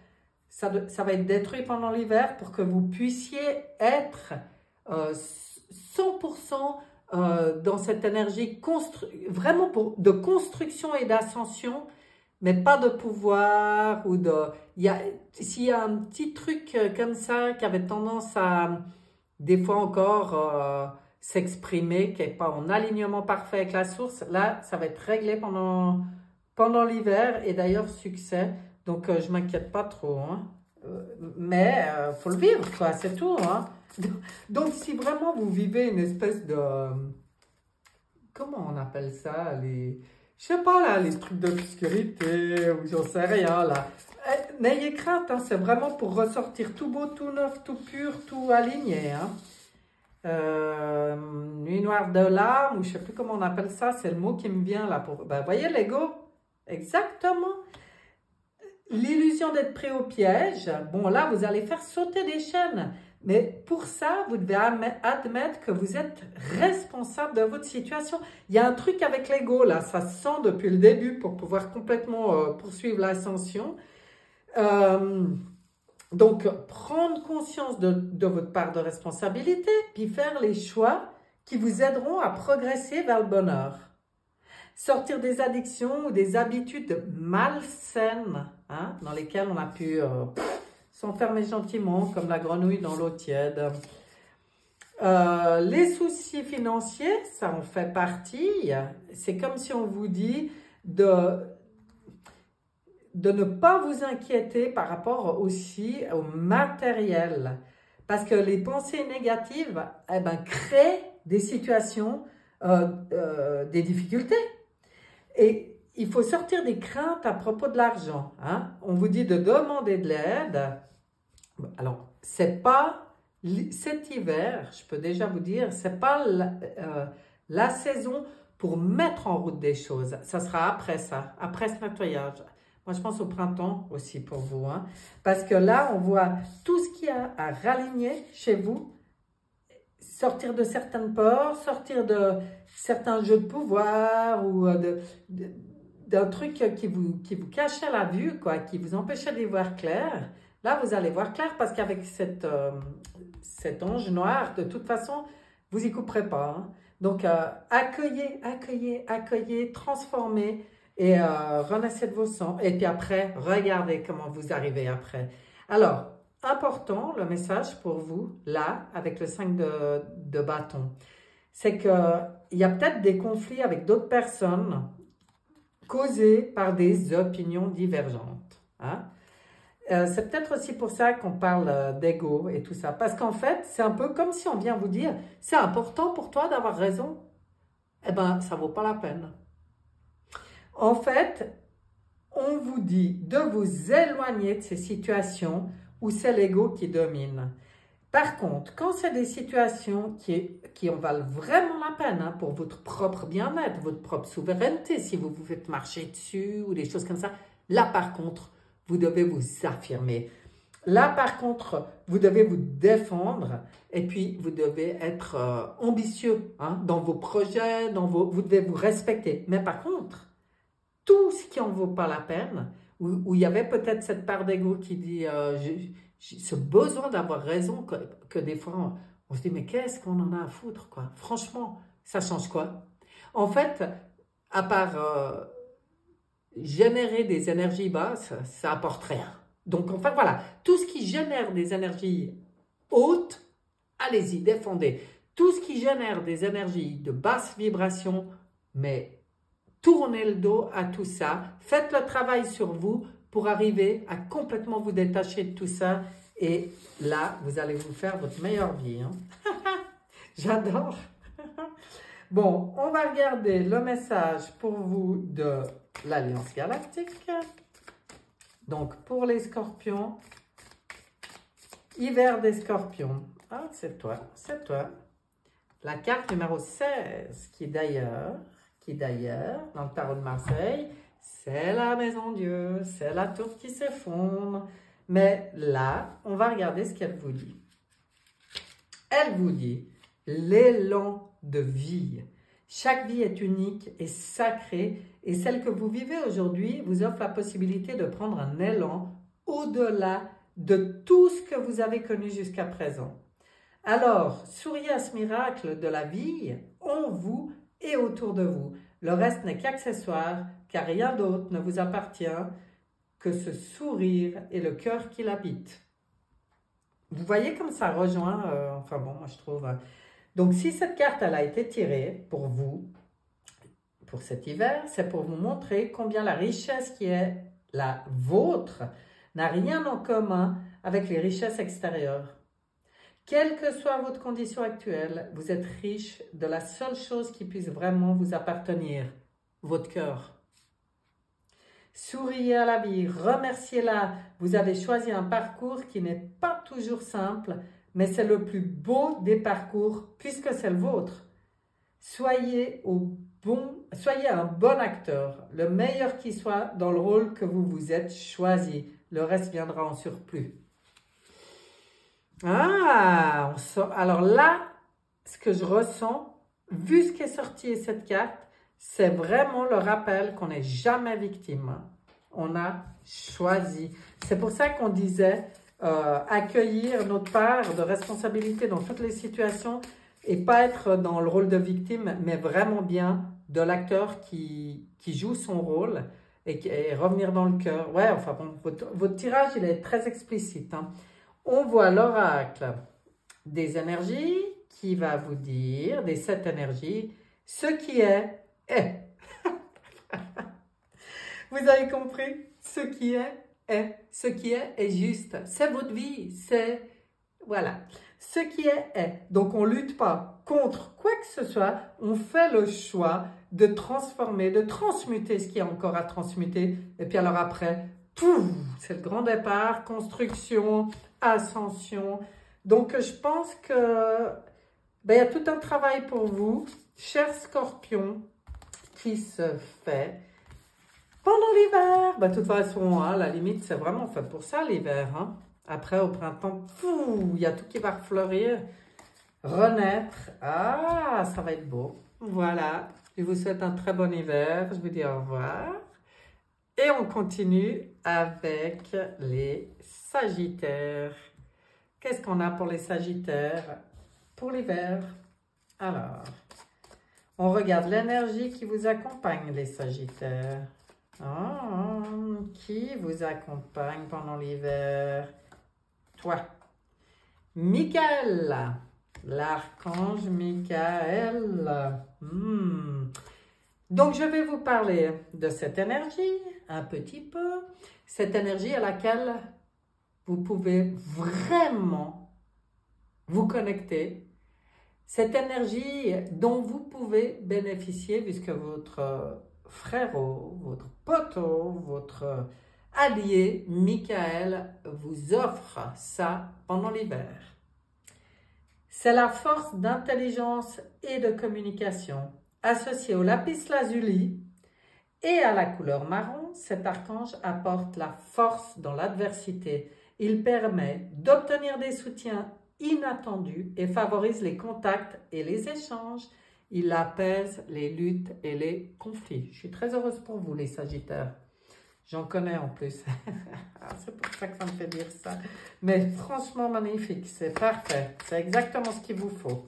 ça va être détruit pendant l'hiver pour que vous puissiez être 100% dans cette énergie vraiment de construction et d'ascension, mais pas de pouvoir ou de... S'il y a un petit truc comme ça qui avait tendance à, des fois encore, s'exprimer, qui n'est pas en alignement parfait avec la source, là, ça va être réglé pendant l'hiver et d'ailleurs, succès. Donc, je ne m'inquiète pas trop. Hein. Mais il faut le vivre, quoi, c'est tout. Hein. Donc, si vraiment vous vivez une espèce de... Comment on appelle ça? Je sais pas, là, les trucs d'obscurité, ou j'en sais rien, là. N'ayez crainte, hein, c'est vraiment pour ressortir tout beau, tout neuf, tout pur, tout aligné. Hein. Nuit noire de l'âme, ou je sais plus comment on appelle ça, c'est le mot qui me vient, là. Vous voyez, l'ego? Exactement. L'illusion d'être pris au piège, bon là, vous allez faire sauter des chaînes. Mais pour ça, vous devez admettre que vous êtes responsable de votre situation. Il y a un truc avec l'ego, là, ça se sent depuis le début pour pouvoir complètement poursuivre l'ascension. Donc, prendre conscience de votre part de responsabilité, puis faire les choix qui vous aideront à progresser vers le bonheur. Sortir des addictions ou des habitudes malsaines, hein, dans lesquelles on a pu s'enfermer gentiment, comme la grenouille dans l'eau tiède. Les soucis financiers, ça en fait partie. C'est comme si on vous dit de ne pas vous inquiéter par rapport aussi au matériel. Parce que les pensées négatives, eh ben, créent des situations, des difficultés. Et il faut sortir des craintes à propos de l'argent. Hein? On vous dit de demander de l'aide. Alors, c'est pas cet hiver, je peux déjà vous dire, c'est pas la saison pour mettre en route des choses. Ça sera après ça, après ce nettoyage. Moi, je pense au printemps aussi pour vous. Hein? Parce que là, on voit tout ce qu'il y a à raligner chez vous, sortir de certaines peurs, sortir de certains jeux de pouvoir ou d'un truc qui vous cachait la vue, quoi, qui vous empêchait d'y voir clair. Là, vous allez voir clair parce qu'avec cet ange noir, de toute façon, vous n'y couperez pas. Hein. Donc, accueillez, accueillez, accueillez, transformez et renaissez de vos sangs. Et puis après, regardez comment vous arrivez après. Alors, important, le message pour vous, là, avec le 5 de bâton, c'est qu'il y a peut-être des conflits avec d'autres personnes causés par des opinions divergentes. Hein? C'est peut-être aussi pour ça qu'on parle d'ego et tout ça. Parce qu'en fait, c'est un peu comme si on vient vous dire, c'est important pour toi d'avoir raison. Eh bien, ça ne vaut pas la peine. En fait, on vous dit de vous éloigner de ces situations où c'est l'ego qui domine. Par contre, quand c'est des situations qui en valent vraiment la peine hein, pour votre propre bien-être, votre propre souveraineté, si vous vous faites marcher dessus ou des choses comme ça, là par contre, vous devez vous affirmer. Là par contre, vous devez vous défendre et puis vous devez être ambitieux hein, dans vos projets, vous devez vous respecter. Mais par contre, tout ce qui n'en vaut pas la peine, où il y avait peut-être cette part d'ego qui dit ce besoin d'avoir raison que des fois on se dit mais qu'est-ce qu'on en a à foutre quoi. Franchement, ça change quoi? En fait, à part générer des énergies basses, ça apporte rien. Donc enfin voilà, tout ce qui génère des énergies hautes, allez-y, défendez. Tout ce qui génère des énergies de basse vibration, mais tournez le dos à tout ça, faites le travail sur vous pour arriver à complètement vous détacher de tout ça et là, vous allez vous faire votre meilleure vie. Hein? J'adore. Bon, on va regarder le message pour vous de l'Alliance Galactique. Donc, pour les scorpions, hiver des scorpions. Ah, c'est toi, c'est toi. La carte numéro 16, qui d'ailleurs, dans le tarot de Marseille, c'est la maison Dieu, c'est la tour qui s'effondre. Mais là, on va regarder ce qu'elle vous dit. Elle vous dit l'élan de vie. Chaque vie est unique et sacrée et celle que vous vivez aujourd'hui vous offre la possibilité de prendre un élan au-delà de tout ce que vous avez connu jusqu'à présent. Alors, souriez à ce miracle de la vie en vous et autour de vous. Le reste n'est qu'accessoire, car rien d'autre ne vous appartient que ce sourire et le cœur qui l'habite. Vous voyez comme ça rejoint, enfin bon, moi je trouve. Donc si cette carte elle a été tirée pour vous, pour cet hiver, c'est pour vous montrer combien la richesse qui est la vôtre n'a rien en commun avec les richesses extérieures. Quelle que soit votre condition actuelle, vous êtes riche de la seule chose qui puisse vraiment vous appartenir, votre cœur. Souriez à la vie, remerciez-la. Vous avez choisi un parcours qui n'est pas toujours simple, mais c'est le plus beau des parcours puisque c'est le vôtre. Soyez un bon acteur, le meilleur qui soit dans le rôle que vous vous êtes choisi. Le reste viendra en surplus. Ah, alors là, ce que je ressens, vu ce qui est sorti de cette carte, c'est vraiment le rappel qu'on n'est jamais victime. On a choisi. C'est pour ça qu'on disait accueillir notre part de responsabilité dans toutes les situations et pas être dans le rôle de victime, mais vraiment bien de l'acteur qui joue son rôle et revenir dans le cœur. Ouais, enfin bon, votre tirage, il est très explicite. Hein. On voit l'oracle des énergies qui va vous dire, des 7 énergies, ce qui est. Vous avez compris? Ce qui est. Ce qui est juste. C'est votre vie. C'est. Voilà. Ce qui est. Donc, on ne lutte pas contre quoi que ce soit. On fait le choix de transformer, de transmuter ce qu'il y a encore à transmuter. Et puis alors après, c'est le grand départ, construction, ascension. Donc je pense que il y a tout un travail pour vous, chers scorpions, qui se fait pendant l'hiver. De toute façon, hein, la limite, c'est vraiment fait pour ça l'hiver. Hein. Après, au printemps, il y a tout qui va fleurir, renaître. Ah, ça va être beau. Voilà, je vous souhaite un très bon hiver. Je vous dis au revoir. Et on continue avec les Sagittaires. Qu'est-ce qu'on a pour les Sagittaires pour l'hiver? Alors, on regarde l'énergie qui vous accompagne, les Sagittaires. Qui vous accompagne pendant l'hiver? Toi. Michael, l'archange Michael. Donc, je vais vous parler de cette énergie, un petit peu. Cette énergie à laquelle vous pouvez vraiment vous connecter. Cette énergie dont vous pouvez bénéficier puisque votre frérot, votre poteau, votre allié, Michael, vous offre ça pendant l'hiver. C'est la force d'intelligence et de communication associée au lapis lazuli et à la couleur marron. Cet archange apporte la force dans l'adversité. Il permet d'obtenir des soutiens inattendus et favorise les contacts et les échanges. Il apaise les luttes et les conflits. Je suis très heureuse pour vous, les Sagittaires. J'en connais en plus. C'est pour ça que ça me fait dire ça. Mais franchement magnifique, c'est parfait. C'est exactement ce qu'il vous faut.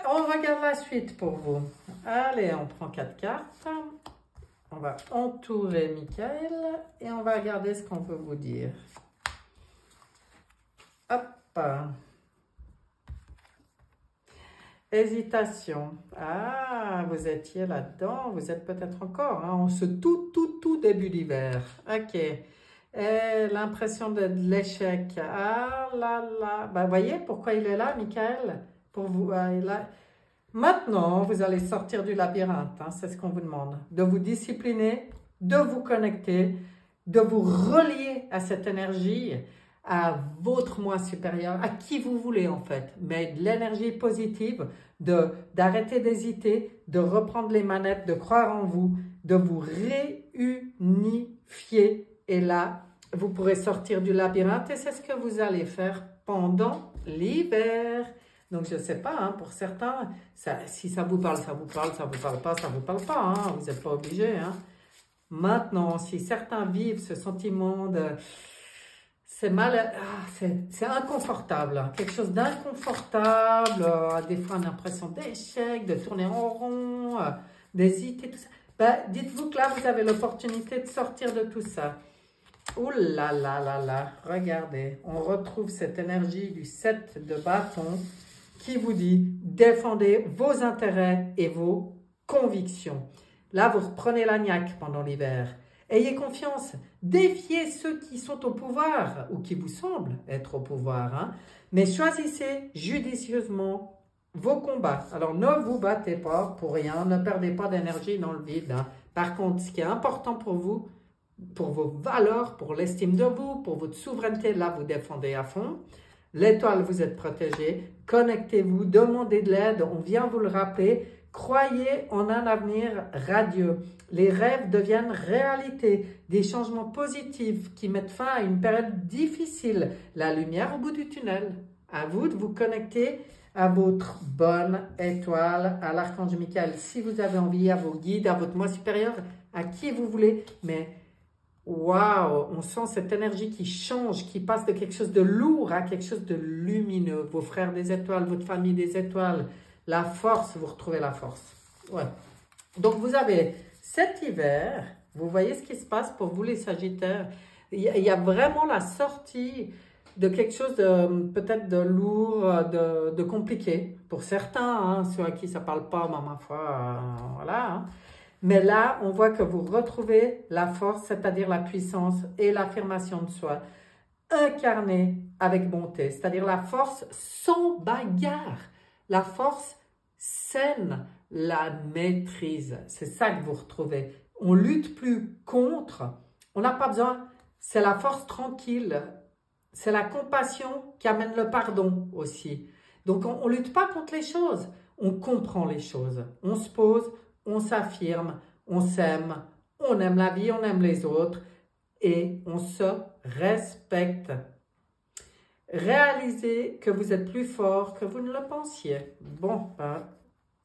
On regarde la suite pour vous. Allez, on prend 4 cartes. On va entourer Michael et on va regarder ce qu'on veut vous dire. Hop. Hésitation. Ah, vous étiez là-dedans. Vous êtes peut-être encore. Hein, en ce tout début d'hiver. Ok. L'impression de l'échec. Ah là là. Ben, voyez pourquoi il est là, Michael? Pour vous. Là. Maintenant, vous allez sortir du labyrinthe. Hein, c'est ce qu'on vous demande. De vous discipliner, de vous connecter, de vous relier à cette énergie, à votre moi supérieur, à qui vous voulez en fait, mais de l'énergie positive, d'arrêter d'hésiter, de reprendre les manettes, de croire en vous, de vous réunifier. Et là, vous pourrez sortir du labyrinthe et c'est ce que vous allez faire pendant l'hiver. Donc, je ne sais pas, hein, pour certains, si ça vous parle, ça vous parle, ça ne vous parle pas, ça ne vous parle pas. Hein, vous n'êtes pas obligé. Hein. Maintenant, si certains vivent ce sentiment de... C'est mal, c'est inconfortable, hein, quelque chose d'inconfortable, des fois une impression d'échec, de tourner en rond, d'hésiter, tout ça. Ben, dites-vous que là, vous avez l'opportunité de sortir de tout ça. Ouh là là là là, regardez, on retrouve cette énergie du 7 de bâton qui vous dit défendez vos intérêts et vos convictions. Là, vous reprenez la niaque pendant l'hiver. Ayez confiance, défiez ceux qui sont au pouvoir ou qui vous semblent être au pouvoir. Hein, mais choisissez judicieusement vos combats. Alors, ne vous battez pas pour rien, ne perdez pas d'énergie dans le vide. Hein. Par contre, ce qui est important pour vous, pour vos valeurs, pour l'estime de vous, pour votre souveraineté, là, vous défendez à fond. L'étoile, vous êtes protégé. Connectez-vous, demandez de l'aide, on vient vous le rappeler. Croyez en un avenir radieux. Les rêves deviennent réalité. Des changements positifs qui mettent fin à une période difficile. La lumière au bout du tunnel. À vous de vous connecter à votre bonne étoile, à l'archange Michael. Si vous avez envie, à vos guides, à votre moi supérieur, à qui vous voulez. Mais waouh, on sent cette énergie qui change, qui passe de quelque chose de lourd à quelque chose de lumineux. Vos frères des étoiles, votre famille des étoiles. La force, vous retrouvez la force. Ouais. Donc, vous avez cet hiver, vous voyez ce qui se passe pour vous les Sagittaires. Il y a vraiment la sortie de quelque chose de peut-être de lourd, de compliqué. Pour certains, hein, ceux à qui ça ne parle pas, ma foi, voilà. Hein. Mais là, on voit que vous retrouvez la force, c'est-à-dire la puissance et l'affirmation de soi, incarnée avec bonté. C'est-à-dire la force sans bagarre. La force saine, la maîtrise. C'est ça que vous retrouvez. On ne lutte plus contre, on n'a pas besoin, c'est la force tranquille, c'est la compassion qui amène le pardon aussi. Donc on ne lutte pas contre les choses, on comprend les choses. On se pose, on s'affirme, on s'aime, on aime la vie, on aime les autres et on se respecte. Réalisez que vous êtes plus fort que vous ne le pensiez. Bon,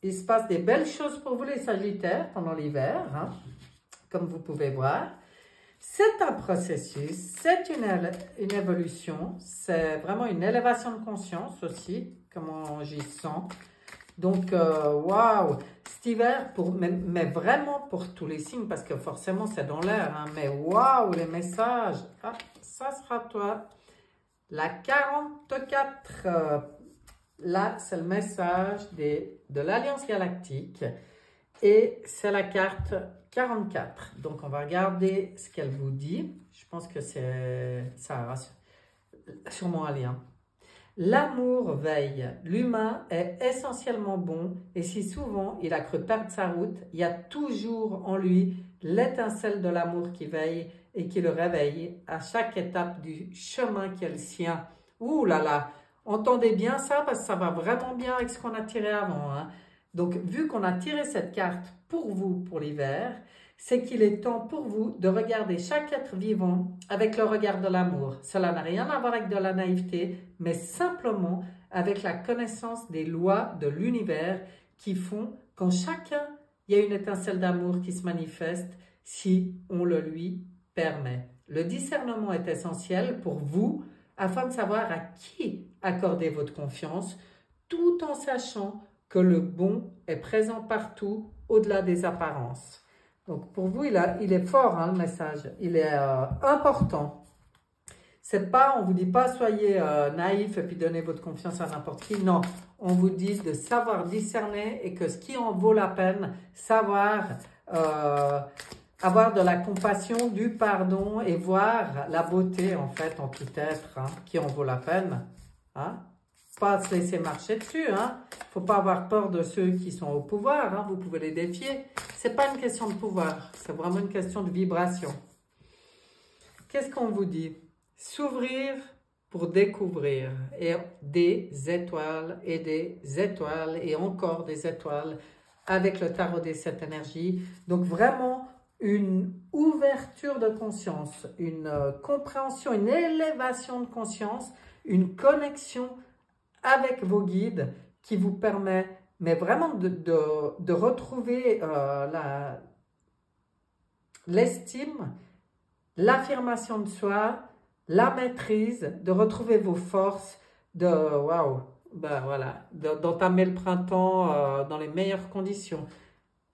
il se passe des belles choses pour vous les Sagittaires pendant l'hiver, hein, comme vous pouvez voir. C'est un processus, c'est une évolution, c'est vraiment une élévation de conscience aussi, comment j'y sens. Donc, waouh, cet hiver, mais vraiment pour tous les signes, parce que forcément c'est dans l'air, hein, mais waouh, les messages. Ah, ça sera toi. La 44, là c'est le message de l'Alliance Galactique et c'est la carte 44. Donc on va regarder ce qu'elle vous dit. Je pense que ça a sûrement un lien. L'amour veille. L'humain est essentiellement bon et si souvent il a cru perdre sa route, il y a toujours en lui l'étincelle de l'amour qui veille et qui le réveille à chaque étape du chemin qui est le sien. Ouh là là, entendez bien ça parce que ça va vraiment bien avec ce qu'on a tiré avant, hein. Donc, vu qu'on a tiré cette carte pour vous, pour l'hiver, c'est qu'il est temps pour vous de regarder chaque être vivant avec le regard de l'amour. Cela n'a rien à voir avec de la naïveté, mais simplement avec la connaissance des lois de l'univers qui font qu'en chacun, il y a une étincelle d'amour qui se manifeste si on le lui permet. Le discernement est essentiel pour vous afin de savoir à qui accorder votre confiance tout en sachant que le bon est présent partout au-delà des apparences. Donc pour vous, il est fort, hein, le message, il est important. C'est pas, on vous dit pas soyez naïf et puis donnez votre confiance à n'importe qui. Non, on vous dit de savoir discerner et que ce qui en vaut la peine, savoir avoir de la compassion, du pardon et voir la beauté en fait en tout être, hein, qui en vaut la peine. Hein? Pas se laisser marcher dessus. Hein? Faut pas avoir peur de ceux qui sont au pouvoir. Hein? Vous pouvez les défier. C'est pas une question de pouvoir. C'est vraiment une question de vibration. Qu'est-ce qu'on vous dit? S'ouvrir pour découvrir. Et des étoiles et encore des étoiles avec le tarot des 7 énergies. Donc vraiment une ouverture de conscience, une compréhension, une élévation de conscience, une connexion avec vos guides qui vous permet, mais vraiment de retrouver l'estime, l'affirmation de soi, la maîtrise, de retrouver vos forces, waouh, ben voilà, d'entamer le printemps dans les meilleures conditions.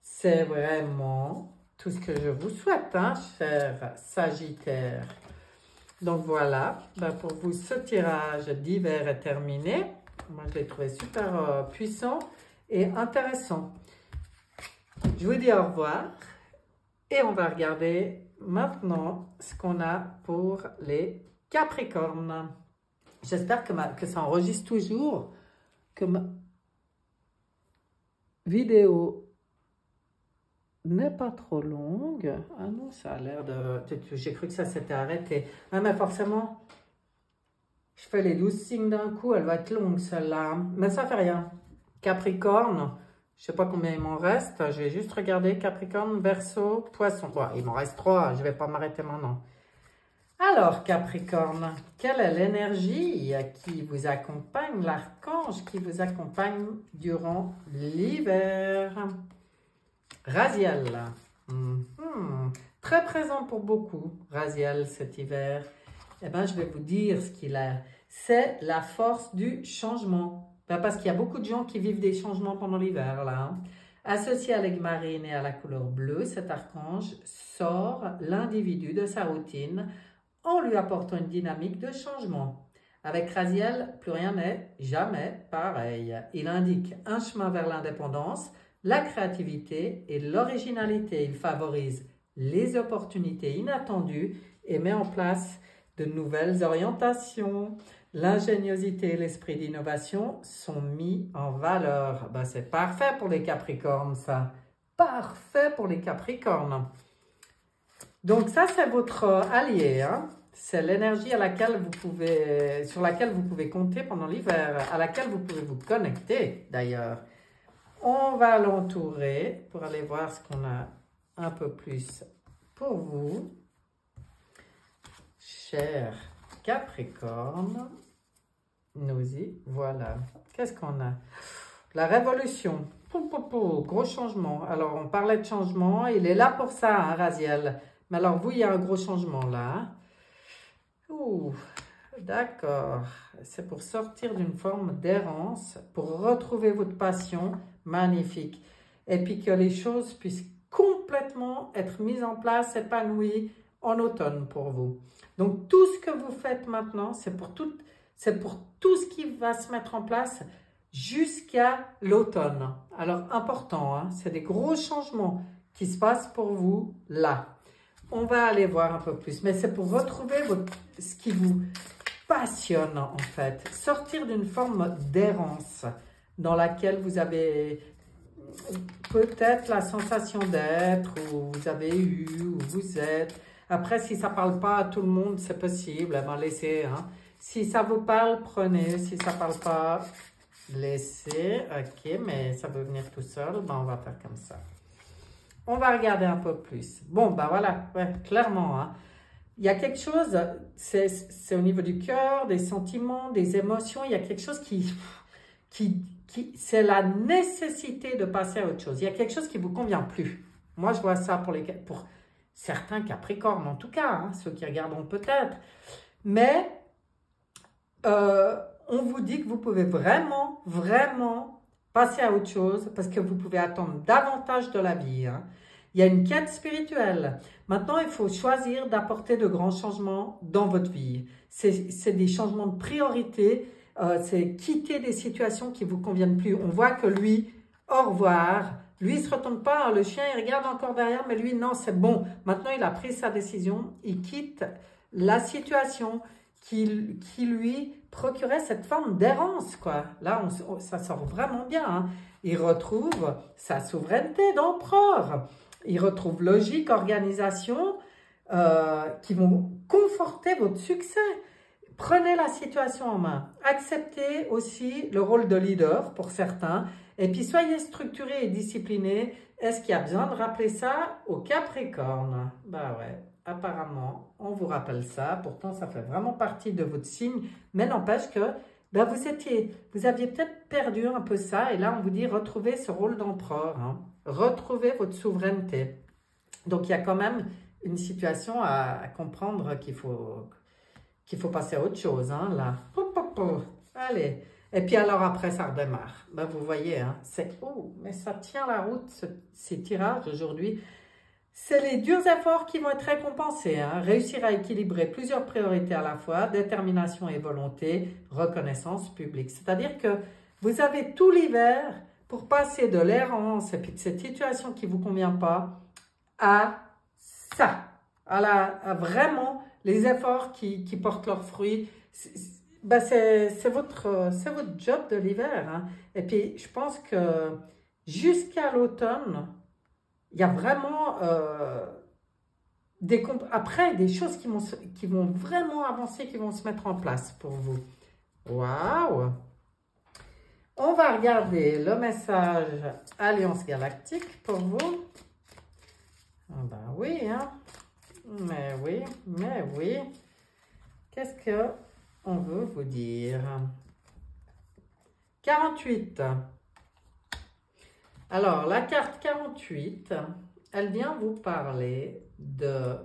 C'est vraiment tout ce que je vous souhaite, hein, chers Sagittaires. Donc voilà, ben pour vous, ce tirage d'hiver est terminé. Moi, je l'ai trouvé super puissant et intéressant. Je vous dis au revoir et on va regarder maintenant ce qu'on a pour les Capricornes. J'espère que ça enregistre toujours, que ma vidéo n'est pas trop longue. Ah non, ça a l'air de... J'ai cru que ça s'était arrêté. Ah, mais forcément, je fais les 12 signes d'un coup. Elle va être longue, celle-là. Mais ça fait rien. Capricorne, je sais pas combien il m'en reste. Je vais juste regarder. Capricorne, Verseau, Poisson. Bon, il m'en reste 3. Je vais pas m'arrêter maintenant. Alors, Capricorne, quelle est l'énergie qui vous accompagne, l'archange qui vous accompagne durant l'hiver? Raziel, très présent pour beaucoup, Raziel, cet hiver. Eh bien, je vais vous dire ce qu'il a. C'est la force du changement. Ben, parce qu'il y a beaucoup de gens qui vivent des changements pendant l'hiver, là. Hein. Associé à l'aigle marine et à la couleur bleue, cet archange sort l'individu de sa routine en lui apportant une dynamique de changement. Avec Raziel, plus rien n'est jamais pareil. Il indique un chemin vers l'indépendance, la créativité et l'originalité. Il favorise les opportunités inattendues et met en place de nouvelles orientations. L'ingéniosité et l'esprit d'innovation sont mis en valeur. Ben, c'est parfait pour les Capricornes, ça. Parfait pour les Capricornes. Donc ça, c'est votre allié, hein? C'est l'énergie sur laquelle vous pouvez compter pendant l'hiver, à laquelle vous pouvez vous connecter d'ailleurs. On va l'entourer pour aller voir ce qu'on a un peu plus pour vous. Cher Capricorne, nous y voilà. Qu'est-ce qu'on a? La révolution. Gros changement. Alors, on parlait de changement. Il est là pour ça, hein, Raziel. Mais alors, vous, il y a un gros changement là. Ouh, d'accord. C'est pour sortir d'une forme d'errance, pour retrouver votre passion. Magnifique. Et puis que les choses puissent complètement être mises en place, épanouies en automne pour vous. Donc, tout ce que vous faites maintenant, c'est pour tout ce qui va se mettre en place jusqu'à l'automne. Alors, important, hein, c'est des gros changements qui se passent pour vous là. On va aller voir un peu plus, mais c'est pour retrouver ce qui vous passionne en fait. Sortir d'une forme d'errance dans laquelle vous avez peut-être la sensation d'être, ou vous avez eu, ou vous êtes. Après, si ça ne parle pas à tout le monde, c'est possible, ben laissez. Hein. Si ça vous parle, prenez. Si ça ne parle pas, laissez. Ok, mais ça veut venir tout seul, ben on va faire comme ça. On va regarder un peu plus. Bon, ben voilà, ouais, clairement. Hein. Il y a quelque chose, c'est au niveau du cœur, des sentiments, des émotions. Il y a quelque chose c'est la nécessité de passer à autre chose. Il y a quelque chose qui ne vous convient plus. Moi, je vois ça pour certains Capricornes, en tout cas, hein, ceux qui regarderont peut-être. Mais on vous dit que vous pouvez vraiment, vraiment passer à autre chose parce que vous pouvez attendre davantage de la vie. Hein. Il y a une quête spirituelle. Maintenant, il faut choisir d'apporter de grands changements dans votre vie. C'est des changements de priorité. C'est quitter des situations qui ne vous conviennent plus. On voit que lui, au revoir. Lui, il ne se retourne pas. Le chien, il regarde encore derrière. Mais lui, non, c'est bon. Maintenant, il a pris sa décision. Il quitte la situation qui lui procurait cette forme d'errance, quoi. Là, ça sort vraiment bien. Hein. Il retrouve sa souveraineté d'empereur. Il retrouve logique, organisation, qui vont conforter votre succès. Prenez la situation en main. Acceptez aussi le rôle de leader pour certains. Et puis, soyez structurés et disciplinés. Est-ce qu'il y a besoin de rappeler ça au Capricorne? Bah ouais. Apparemment, on vous rappelle ça. Pourtant, ça fait vraiment partie de votre signe. Mais n'empêche que ben, vous aviez peut-être perdu un peu ça. Et là, on vous dit retrouvez ce rôle d'empereur. Hein. Retrouvez votre souveraineté. Donc, il y a quand même une situation à comprendre qu'il faut passer à autre chose. Hein, là. Allez. Et puis alors après, ça redémarre. Ben, vous voyez, hein, mais ça tient la route, ces tirages aujourd'hui. C'est les durs efforts qui vont être récompensés. Hein. Réussir à équilibrer plusieurs priorités à la fois, détermination et volonté, reconnaissance publique. C'est-à-dire que vous avez tout l'hiver pour passer de l'errance et puis de cette situation qui ne vous convient pas à ça. À vraiment les efforts qui portent leurs fruits. C'est votre job de l'hiver. Hein. Et puis, je pense que jusqu'à l'automne, il y a vraiment après des choses qui vont vraiment avancer, qui vont se mettre en place pour vous. Waouh! On va regarder le message Alliance Galactique pour vous. Ah ben oui, hein? Mais oui. Qu'est-ce qu'on veut vous dire? 48. Alors, la carte 48, elle vient vous parler de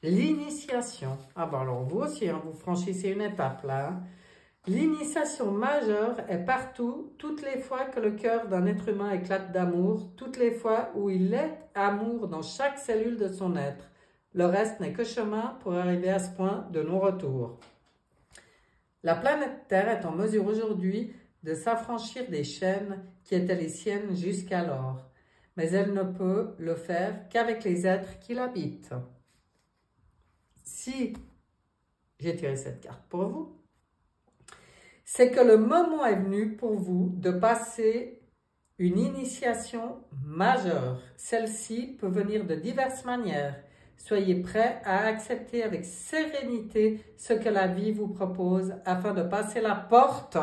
l'initiation. Ah bon, alors vous aussi, hein, vous franchissez une étape là. L'initiation majeure est partout, toutes les fois que le cœur d'un être humain éclate d'amour, toutes les fois où il est amour dans chaque cellule de son être. Le reste n'est que chemin pour arriver à ce point de non-retour. La planète Terre est en mesure aujourd'hui de s'affranchir des chaînes qui étaient les siennes jusqu'alors, mais elle ne peut le faire qu'avec les êtres qui l'habitent. Si j'ai tiré cette carte pour vous, c'est que le moment est venu pour vous de passer une initiation majeure. Celle-ci peut venir de diverses manières. Soyez prêts à accepter avec sérénité ce que la vie vous propose afin de passer la porte,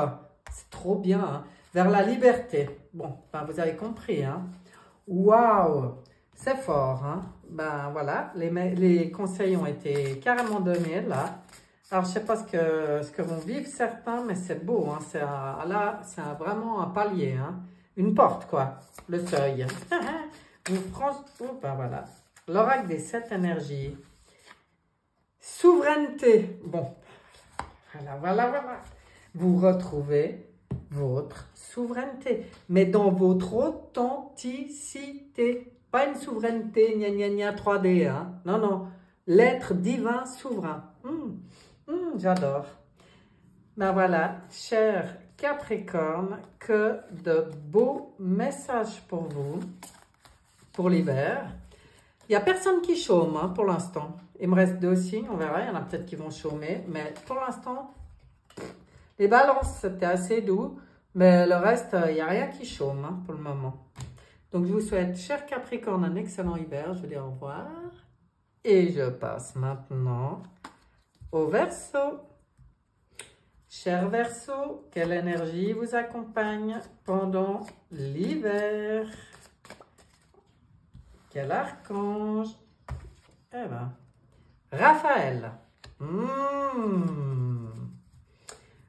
c'est trop bien, hein, vers la liberté. Bon, ben vous avez compris, hein. Waouh, c'est fort, hein. Ben voilà, les conseils ont été carrément donnés là. Alors, je ne sais pas ce que vont vivre certains, mais c'est beau, hein. Là, c'est vraiment un palier, hein. Une porte, quoi. Le seuil. Ben voilà. L'oracle des 7 énergies. Souveraineté. Bon, voilà. Vous retrouvez votre souveraineté, mais dans votre authenticité. Pas une souveraineté, gna 3D, hein. Non. L'être divin souverain. J'adore. Ben voilà, cher Capricorne, que de beaux messages pour vous, pour l'hiver. Il n'y a personne qui chôme, hein, pour l'instant. Il me reste 2 signes, on verra, il y en a peut-être qui vont chômer, mais pour l'instant, les balances, c'était assez doux, mais le reste, il n'y a rien qui chôme, hein, pour le moment. Donc, je vous souhaite, cher Capricorne, un excellent hiver. Je vous dis au revoir. Et je passe maintenant au Verseau. Cher Verseau, quelle énergie vous accompagne pendant l'hiver? Quel archange? Eh ben, Raphaël.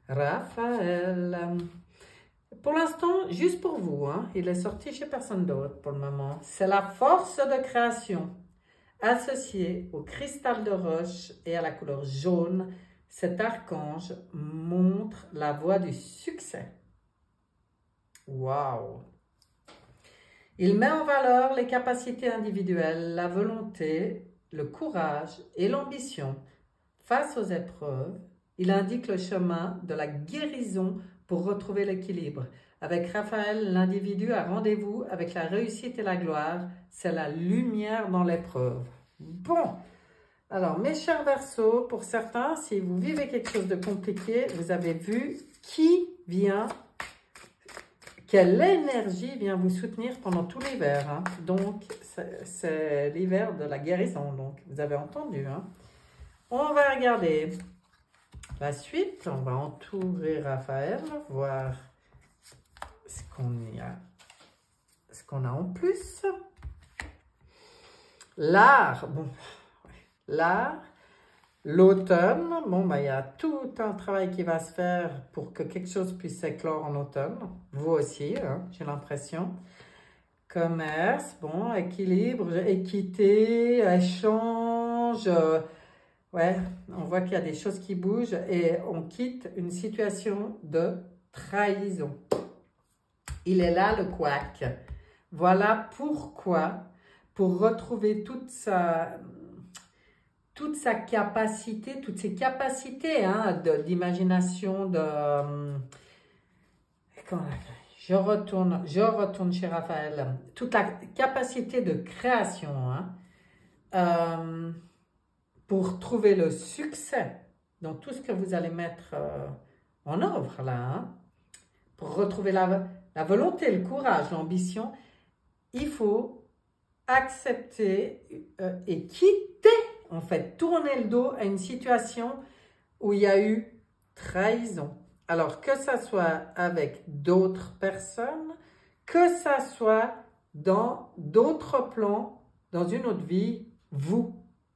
Raphaël. Pour l'instant, juste pour vous, hein, il est sorti chez personne d'autre pour le moment. C'est la force de création. Associé au cristal de roche et à la couleur jaune, cet archange montre la voie du succès. Waouh! Il met en valeur les capacités individuelles, la volonté, le courage et l'ambition. Face aux épreuves, il indique le chemin de la guérison pour retrouver l'équilibre. Avec Raphaël, l'individu a rendez-vous avec la réussite et la gloire. C'est la lumière dans l'épreuve. Bon, alors mes chers Verseaux, pour certains, si vous vivez quelque chose de compliqué, vous avez vu qui vient, quelle énergie vient vous soutenir pendant tout l'hiver. Hein. Donc, c'est l'hiver de la guérison. Donc, vous avez entendu. Hein. On va regarder la suite. On va entourer Raphaël, voir ce qu'on a en plus. L'art, bon, l'art, l'automne, bon, ben, il y a tout un travail qui va se faire pour que quelque chose puisse éclore en automne. Vous aussi, hein, j'ai l'impression. Commerce, bon, équilibre, équité, échange, ouais, on voit qu'il y a des choses qui bougent et on quitte une situation de trahison. Il est là, le couac. Voilà pourquoi, pour retrouver toute sa capacité, toutes ses capacités, hein, d'imagination, je retourne chez Raphaël, toute la capacité de création, hein, pour trouver le succès dans tout ce que vous allez mettre en œuvre, là, hein, pour retrouver la volonté, le courage, l'ambition, il faut accepter et quitter, en fait, tourner le dos à une situation où il y a eu trahison. Alors, que ça soit avec d'autres personnes, que ça soit dans d'autres plans, dans une autre vie, vous.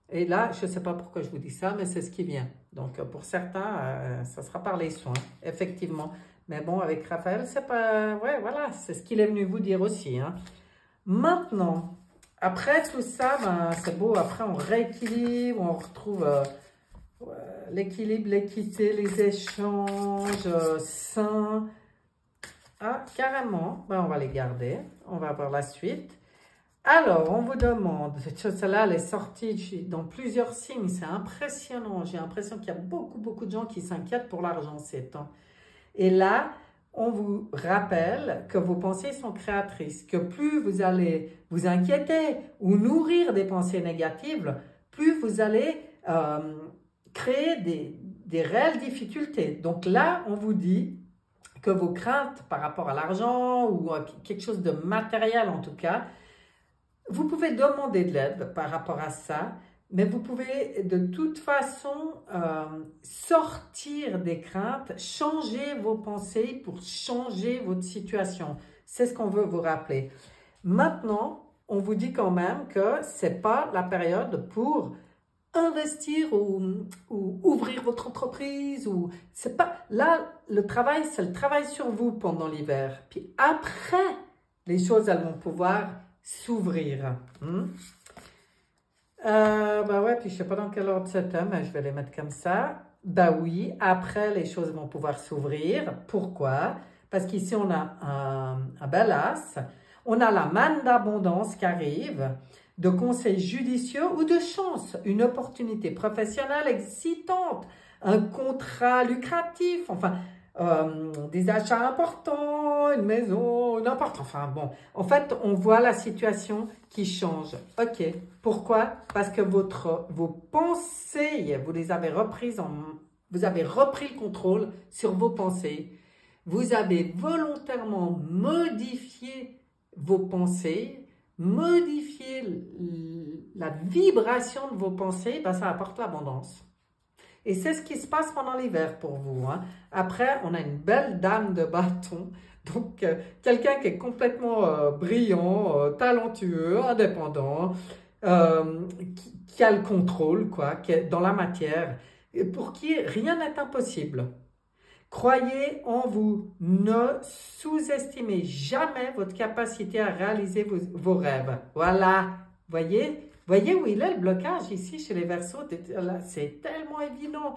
Et là, je ne sais pas pourquoi je vous dis ça, mais c'est ce qui vient. Donc, pour certains, ça sera par les soins, effectivement. Mais bon, avec Raphaël, c'est pas... Ouais, voilà, c'est ce qu'il est venu vous dire aussi. Hein. Maintenant, après tout ça, ben, c'est beau. Après, on rééquilibre, on retrouve l'équilibre, l'équité, les échanges sains. Ah, carrément. Ben, on va les garder. On va voir la suite. Alors, on vous demande, celle-là, elle est sortie dans plusieurs signes. C'est impressionnant. J'ai l'impression qu'il y a beaucoup de gens qui s'inquiètent pour l'argent ces temps. Et là, on vous rappelle que vos pensées sont créatrices, que plus vous allez vous inquiéter ou nourrir des pensées négatives, plus vous allez créer des réelles difficultés. Donc là, on vous dit que vos craintes par rapport à l'argent ou quelque chose de matériel en tout cas, vous pouvez demander de l'aide par rapport à ça, mais vous pouvez de toute façon sortir des craintes, changer vos pensées pour changer votre situation. C'est ce qu'on veut vous rappeler. Maintenant, on vous dit quand même que ce n'est pas la période pour investir ou ouvrir votre entreprise. C'est pas, là, le travail, c'est le travail sur vous pendant l'hiver. Puis après, les choses, elles vont pouvoir s'ouvrir. Bah ouais, puis je sais pas dans quel ordre c'était, mais je vais les mettre comme ça. Bah oui, après, les choses vont pouvoir s'ouvrir. Pourquoi? Parce qu'ici, on a un bel as. On a la manne d'abondance qui arrive, de conseils judicieux ou de chance, une opportunité professionnelle excitante, un contrat lucratif, enfin, des achats importants, une maison, n'importe, enfin bon. En fait, on voit la situation qui change. Ok, pourquoi? Parce que vos pensées, vous les avez reprises vous avez repris le contrôle sur vos pensées. Vous avez volontairement modifié vos pensées, modifier la vibration de vos pensées, ben ça apporte l'abondance. Et c'est ce qui se passe pendant l'hiver pour vous. Hein. Après, on a une belle dame de bâton, donc quelqu'un qui est complètement brillant, talentueux, indépendant, qui a le contrôle, quoi, qui est dans la matière, et pour qui rien n'est impossible. Croyez en vous, ne sous-estimez jamais votre capacité à réaliser vos rêves. Voilà, voyez où il est le blocage ici chez les Verseaux, c'est tellement évident.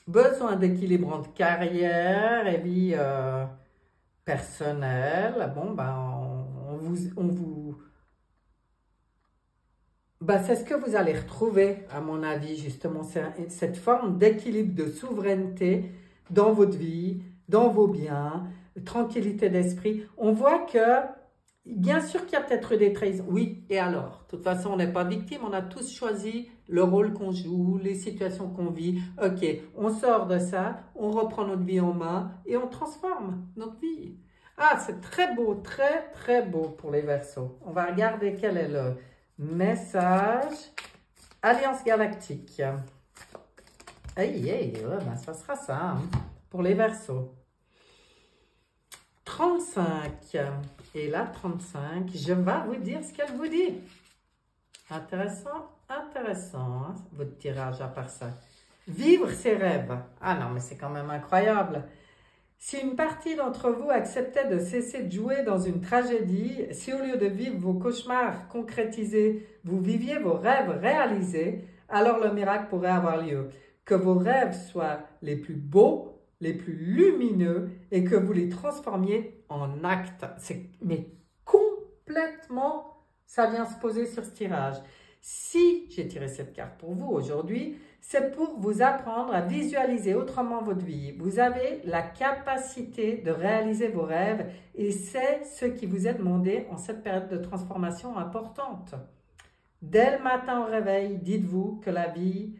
Besoin d'équilibre entre carrière et vie personnelle. Bon, ben, c'est ce que vous allez retrouver, à mon avis, justement, cette forme d'équilibre, de souveraineté dans votre vie, dans vos biens, tranquillité d'esprit. On voit que, bien sûr qu'il y a peut-être des trahisons. Oui, et alors? De toute façon, on n'est pas victime, on a tous choisi le rôle qu'on joue, les situations qu'on vit. Ok, on sort de ça, on reprend notre vie en main et on transforme notre vie. Ah, c'est très beau, très, très beau pour les Verseaux. On va regarder quel est le message Alliance Galactique. Aïe, ouais, ben ça sera ça hein, pour les Verseaux. 35. Et là, 35, je vais vous dire ce qu'elle vous dit. Intéressant, intéressant, hein, votre tirage à part ça. Vivre ses rêves. Ah non, mais c'est quand même incroyable. Si une partie d'entre vous acceptait de cesser de jouer dans une tragédie, si au lieu de vivre vos cauchemars concrétisés, vous viviez vos rêves réalisés, alors le miracle pourrait avoir lieu. Que vos rêves soient les plus beaux, les plus lumineux et que vous les transformiez en actes. Mais complètement, ça vient se poser sur ce tirage. Si j'ai tiré cette carte pour vous aujourd'hui, c'est pour vous apprendre à visualiser autrement votre vie. Vous avez la capacité de réaliser vos rêves et c'est ce qui vous est demandé en cette période de transformation importante. Dès le matin au réveil, dites-vous que la vie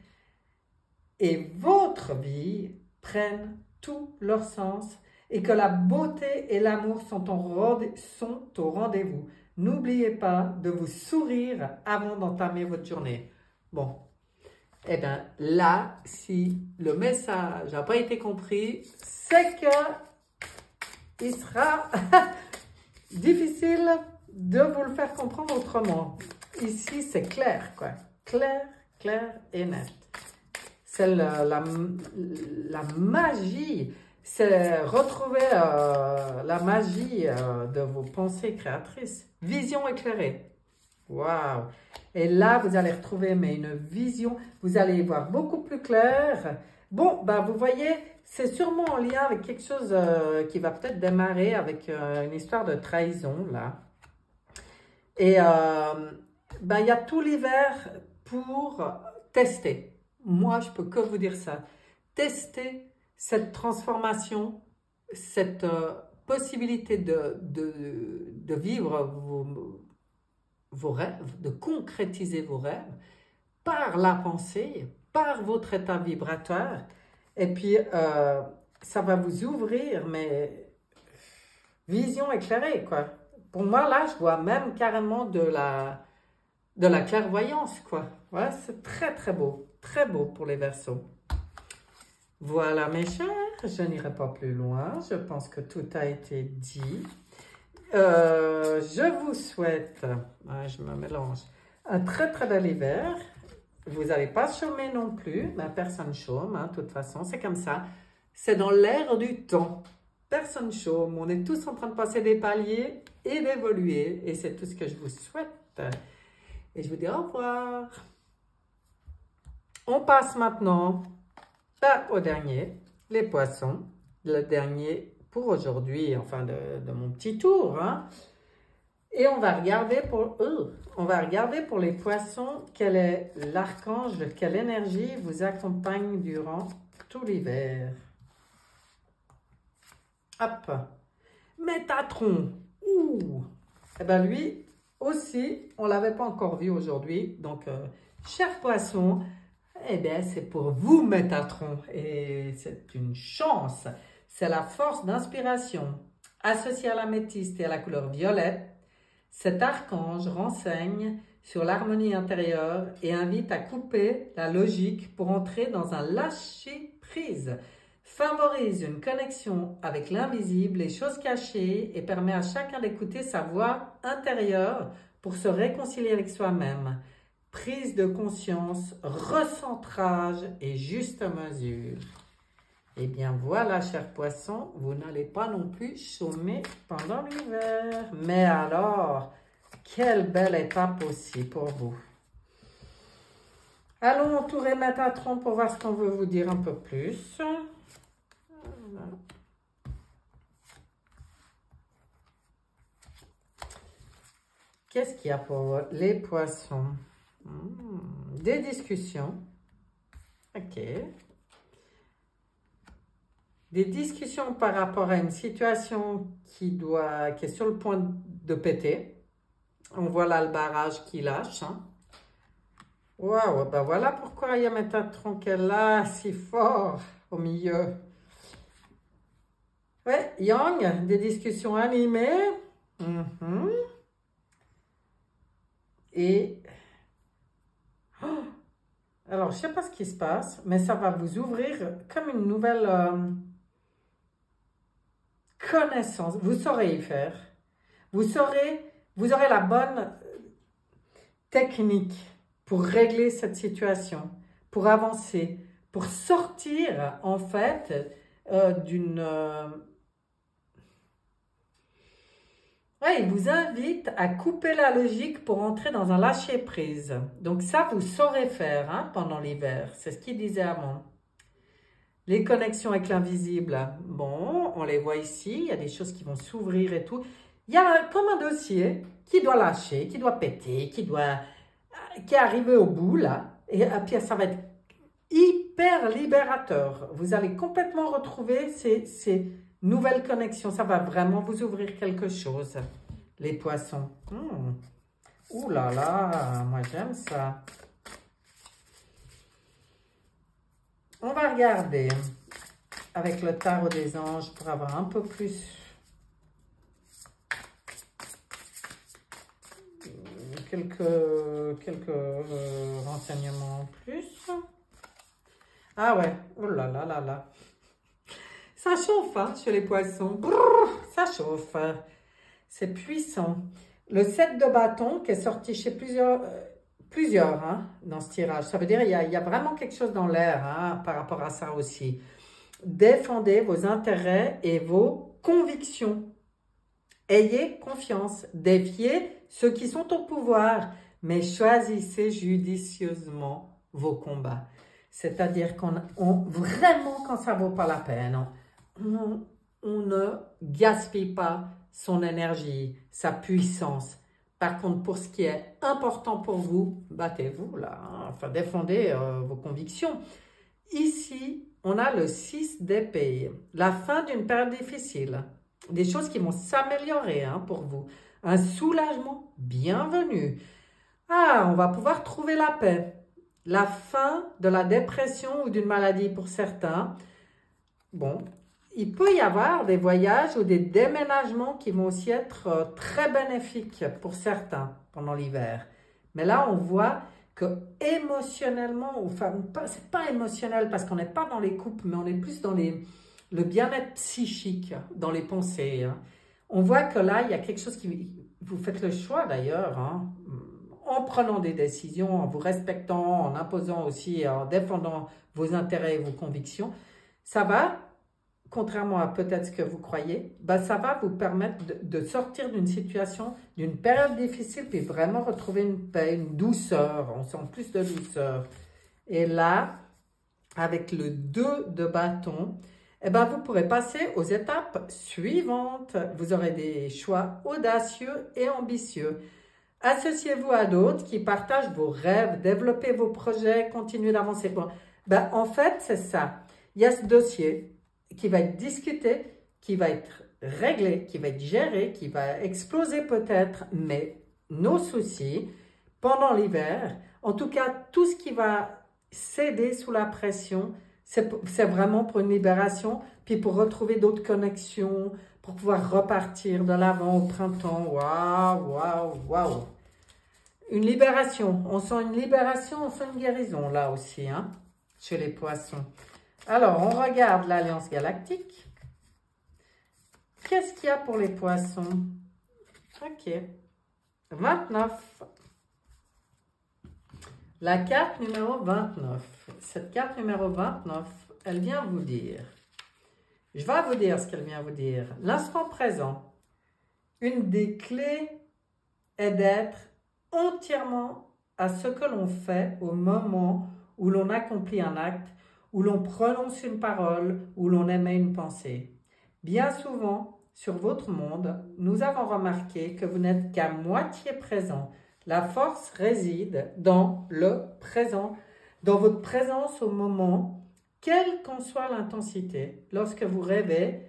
et votre vie prennent tout leur sens et que la beauté et l'amour sont au rendez-vous. N'oubliez pas de vous sourire avant d'entamer votre journée. Bon, eh bien là, si le message n'a pas été compris, c'est que il sera difficile de vous le faire comprendre autrement. Ici, c'est clair, quoi. Clair, clair et net. C'est la magie. C'est retrouver la magie de vos pensées créatrices. Vision éclairée. Waouh! Et là, vous allez retrouver une vision. Vous allez y voir beaucoup plus clair. Bon, ben, vous voyez, c'est sûrement en lien avec quelque chose qui va peut-être démarrer avec une histoire de trahison, là. Et il y a tout l'hiver pour tester. Moi, je peux que vous dire ça. Tester cette transformation, cette possibilité de vivre vos rêves, de concrétiser vos rêves par la pensée, par votre état vibratoire. Et puis, ça va vous ouvrir, mais vision éclairée, quoi. Pour moi, là, je vois même carrément de la clairvoyance, quoi. Ouais, c'est très, très beau pour les Verseaux. Voilà, mes chers, je n'irai pas plus loin. Je pense que tout a été dit. Je vous souhaite, je me mélange, un très, très bel hiver. Vous n'allez pas chômer non plus, mais personne chôme, hein, de toute façon, c'est comme ça. C'est dans l'air du temps. Personne chôme, on est tous en train de passer des paliers et d'évoluer. Et c'est tout ce que je vous souhaite. Et je vous dis au revoir. On passe maintenant au dernier, les poissons. Le dernier pour aujourd'hui, enfin de mon petit tour. Hein. Et on va regarder pour les poissons, quel est l'archange, quelle énergie vous accompagne durant tout l'hiver. Hop, Métatron. Ouh. Eh bien lui aussi, on ne l'avait pas encore vu aujourd'hui. Donc, cher poisson, eh bien c'est pour vous Métatron. Et c'est une chance. C'est la force d'inspiration. Associée à l'améthyste et à la couleur violette, cet archange renseigne sur l'harmonie intérieure et invite à couper la logique pour entrer dans un lâcher-prise. Favorise une connexion avec l'invisible, les choses cachées et permet à chacun d'écouter sa voix intérieure pour se réconcilier avec soi-même. Prise de conscience, recentrage et juste mesure. Eh bien voilà, chers poissons, vous n'allez pas non plus chômer pendant l'hiver. Mais alors, quelle belle étape aussi pour vous. Allons entourer Métatron pour voir ce qu'on veut vous dire un peu plus. Voilà. Qu'est-ce qu'il y a pour les poissons? Des discussions. Ok. Des discussions par rapport à une situation qui est sur le point de péter. On voit là le barrage qui lâche. Hein. Waouh, ben voilà pourquoi il y a Métatron qui est là, si fort, au milieu. Ouais, Yang, des discussions animées. Et... Oh, alors, je ne sais pas ce qui se passe, mais ça va vous ouvrir comme une nouvelle connaissance. Vous saurez y faire. Vous aurez la bonne technique pour régler cette situation, pour avancer, pour sortir en fait d'une... Ouais, il vous invite à couper la logique pour entrer dans un lâcher-prise. Donc ça, vous saurez faire hein, pendant l'hiver. C'est ce qu'il disait avant. Les connexions avec l'invisible, bon, on les voit ici. Il y a des choses qui vont s'ouvrir et tout. Il y a comme un dossier qui doit lâcher, qui doit péter, qui est arrivé au bout, là. Et puis ça va être hyper libérateur. Vous allez complètement retrouver ces nouvelles connexions. Ça va vraiment vous ouvrir quelque chose, les poissons. Ouh là là, moi j'aime ça. On va regarder avec le tarot des anges pour avoir un peu plus... quelques renseignements en plus. Ah ouais, oh là là là là. Ça chauffe hein, chez les poissons. Brrr, ça chauffe. C'est puissant. Le 7 de bâton qui est sorti chez plusieurs hein, dans ce tirage. Ça veut dire qu'il y a vraiment quelque chose dans l'air hein, par rapport à ça aussi. Défendez vos intérêts et vos convictions. Ayez confiance. Défiez ceux qui sont au pouvoir, mais choisissez judicieusement vos combats. C'est-à-dire vraiment, quand ça ne vaut pas la peine, on ne gaspille pas son énergie, sa puissance. Par contre, pour ce qui est important pour vous, battez-vous là, hein, enfin défendez vos convictions. Ici, on a le 6 d'épée, la fin d'une période difficile, des choses qui vont s'améliorer hein, pour vous. Un soulagement bienvenu. Ah, on va pouvoir trouver la paix. la fin de la dépression ou d'une maladie pour certains. Bon, il peut y avoir des voyages ou des déménagements qui vont aussi être très bénéfiques pour certains pendant l'hiver. Mais là, on voit que émotionnellement, enfin, c'est pas émotionnel parce qu'on n'est pas dans les couples, mais on est plus dans le bien-être psychique, dans les pensées. Hein. On voit que là, il y a quelque chose qui... Vous faites le choix d'ailleurs, hein, en prenant des décisions, en vous respectant, en imposant aussi, en défendant vos intérêts et vos convictions. Ça va, contrairement à peut-être ce que vous croyez, ben ça va vous permettre de sortir d'une situation, d'une période difficile, puis vraiment retrouver une paix, une douceur. On sent plus de douceur. Et là, avec le 2 de bâton, eh ben vous pourrez passer aux étapes suivantes. Vous aurez des choix audacieux et ambitieux. Associez-vous à d'autres qui partagent vos rêves, développez vos projets, continuez d'avancer. Bon, ben, en fait, c'est ça. Il y a ce dossier qui va être discuté, qui va être réglé, qui va être géré, qui va exploser peut-être, mais nos soucis pendant l'hiver, en tout cas, tout ce qui va céder sous la pression, c'est vraiment pour une libération, puis pour retrouver d'autres connexions, pour pouvoir repartir de l'avant au printemps. Waouh, waouh, waouh. Une libération. On sent une libération, on sent une guérison là aussi, hein, chez les poissons. Alors, on regarde l'Alliance Galactique. Qu'est-ce qu'il y a pour les poissons? Ok. 29. La carte numéro 29. Cette carte numéro 29, elle vient vous dire. Je vais vous dire ce qu'elle vient vous dire. L'instant présent. Une des clés est d'être entièrement à ce que l'on fait au moment où l'on accomplit un acte, où l'on prononce une parole, où l'on émet une pensée. Bien souvent, sur votre monde, nous avons remarqué que vous n'êtes qu'à moitié présent. La force réside dans le présent, dans votre présence au moment, quelle qu'en soit l'intensité. Lorsque vous rêvez,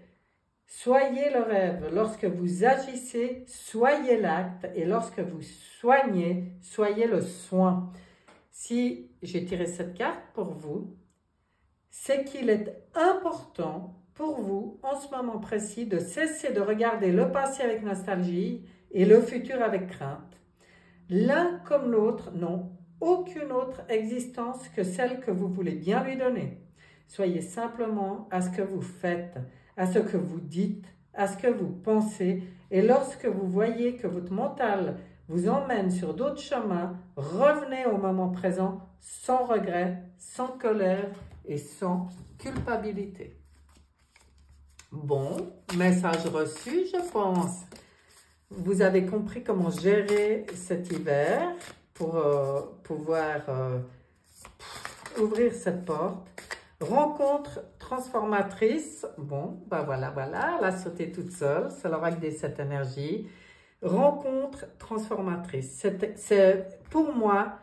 soyez le rêve. Lorsque vous agissez, soyez l'acte. Et lorsque vous soignez, soyez le soin. Si j'ai tiré cette carte pour vous, c'est qu'il est important pour vous, en ce moment précis, de cesser de regarder le passé avec nostalgie et le futur avec crainte. L'un comme l'autre n'ont aucune autre existence que celle que vous voulez bien lui donner. Soyez simplement à ce que vous faites, à ce que vous dites, à ce que vous pensez. Et lorsque vous voyez que votre mental vous emmène sur d'autres chemins, revenez au moment présent sans regret, sans colère et sans culpabilité. Bon, message reçu, je pense. Vous avez compris comment gérer cet hiver pour pouvoir ouvrir cette porte. Rencontre transformatrice. Bon, ben voilà, elle a sauté toute seule. C'est l'oracle des 7 énergies. Rencontre transformatrice. C'est pour moi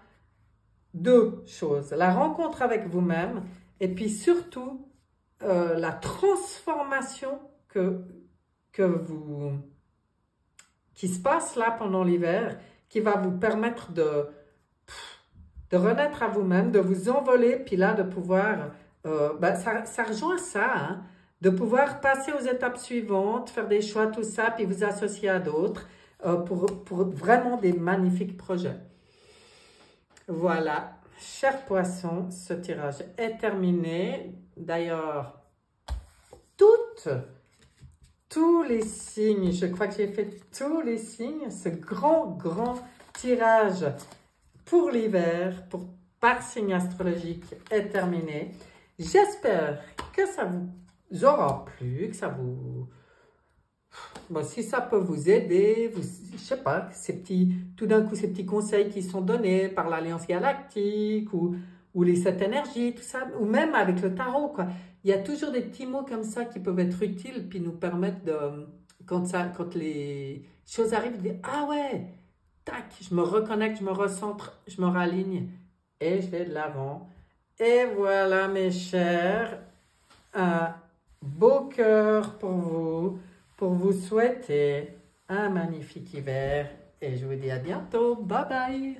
2 choses. La rencontre avec vous-même et puis surtout la transformation qui se passe là pendant l'hiver, qui va vous permettre de renaître à vous-même, de vous envoler, puis là, de pouvoir, ça rejoint ça, hein, de pouvoir passer aux étapes suivantes, faire des choix, tout ça, puis vous associer à d'autres pour vraiment des magnifiques projets. Voilà, chers poissons, ce tirage est terminé. D'ailleurs, tous les signes, je crois que j'ai fait tous les signes, ce grand tirage pour l'hiver, par signe astrologique est terminé. J'espère que ça vous aura plu, que ça vous... Bon, si ça peut vous aider, je sais pas, tout d'un coup, ces petits conseils qui sont donnés par l'Alliance Galactique ou les 7 énergies, tout ça, ou même avec le tarot, quoi. Il y a toujours des petits mots comme ça qui peuvent être utiles, puis nous permettre de, quand les choses arrivent, de dire, ah ouais, tac, je me reconnecte, je me recentre, je me raligne, et je vais de l'avant. Et voilà, mes chers, un beau cœur pour vous souhaiter un magnifique hiver, et je vous dis à bientôt, bye bye.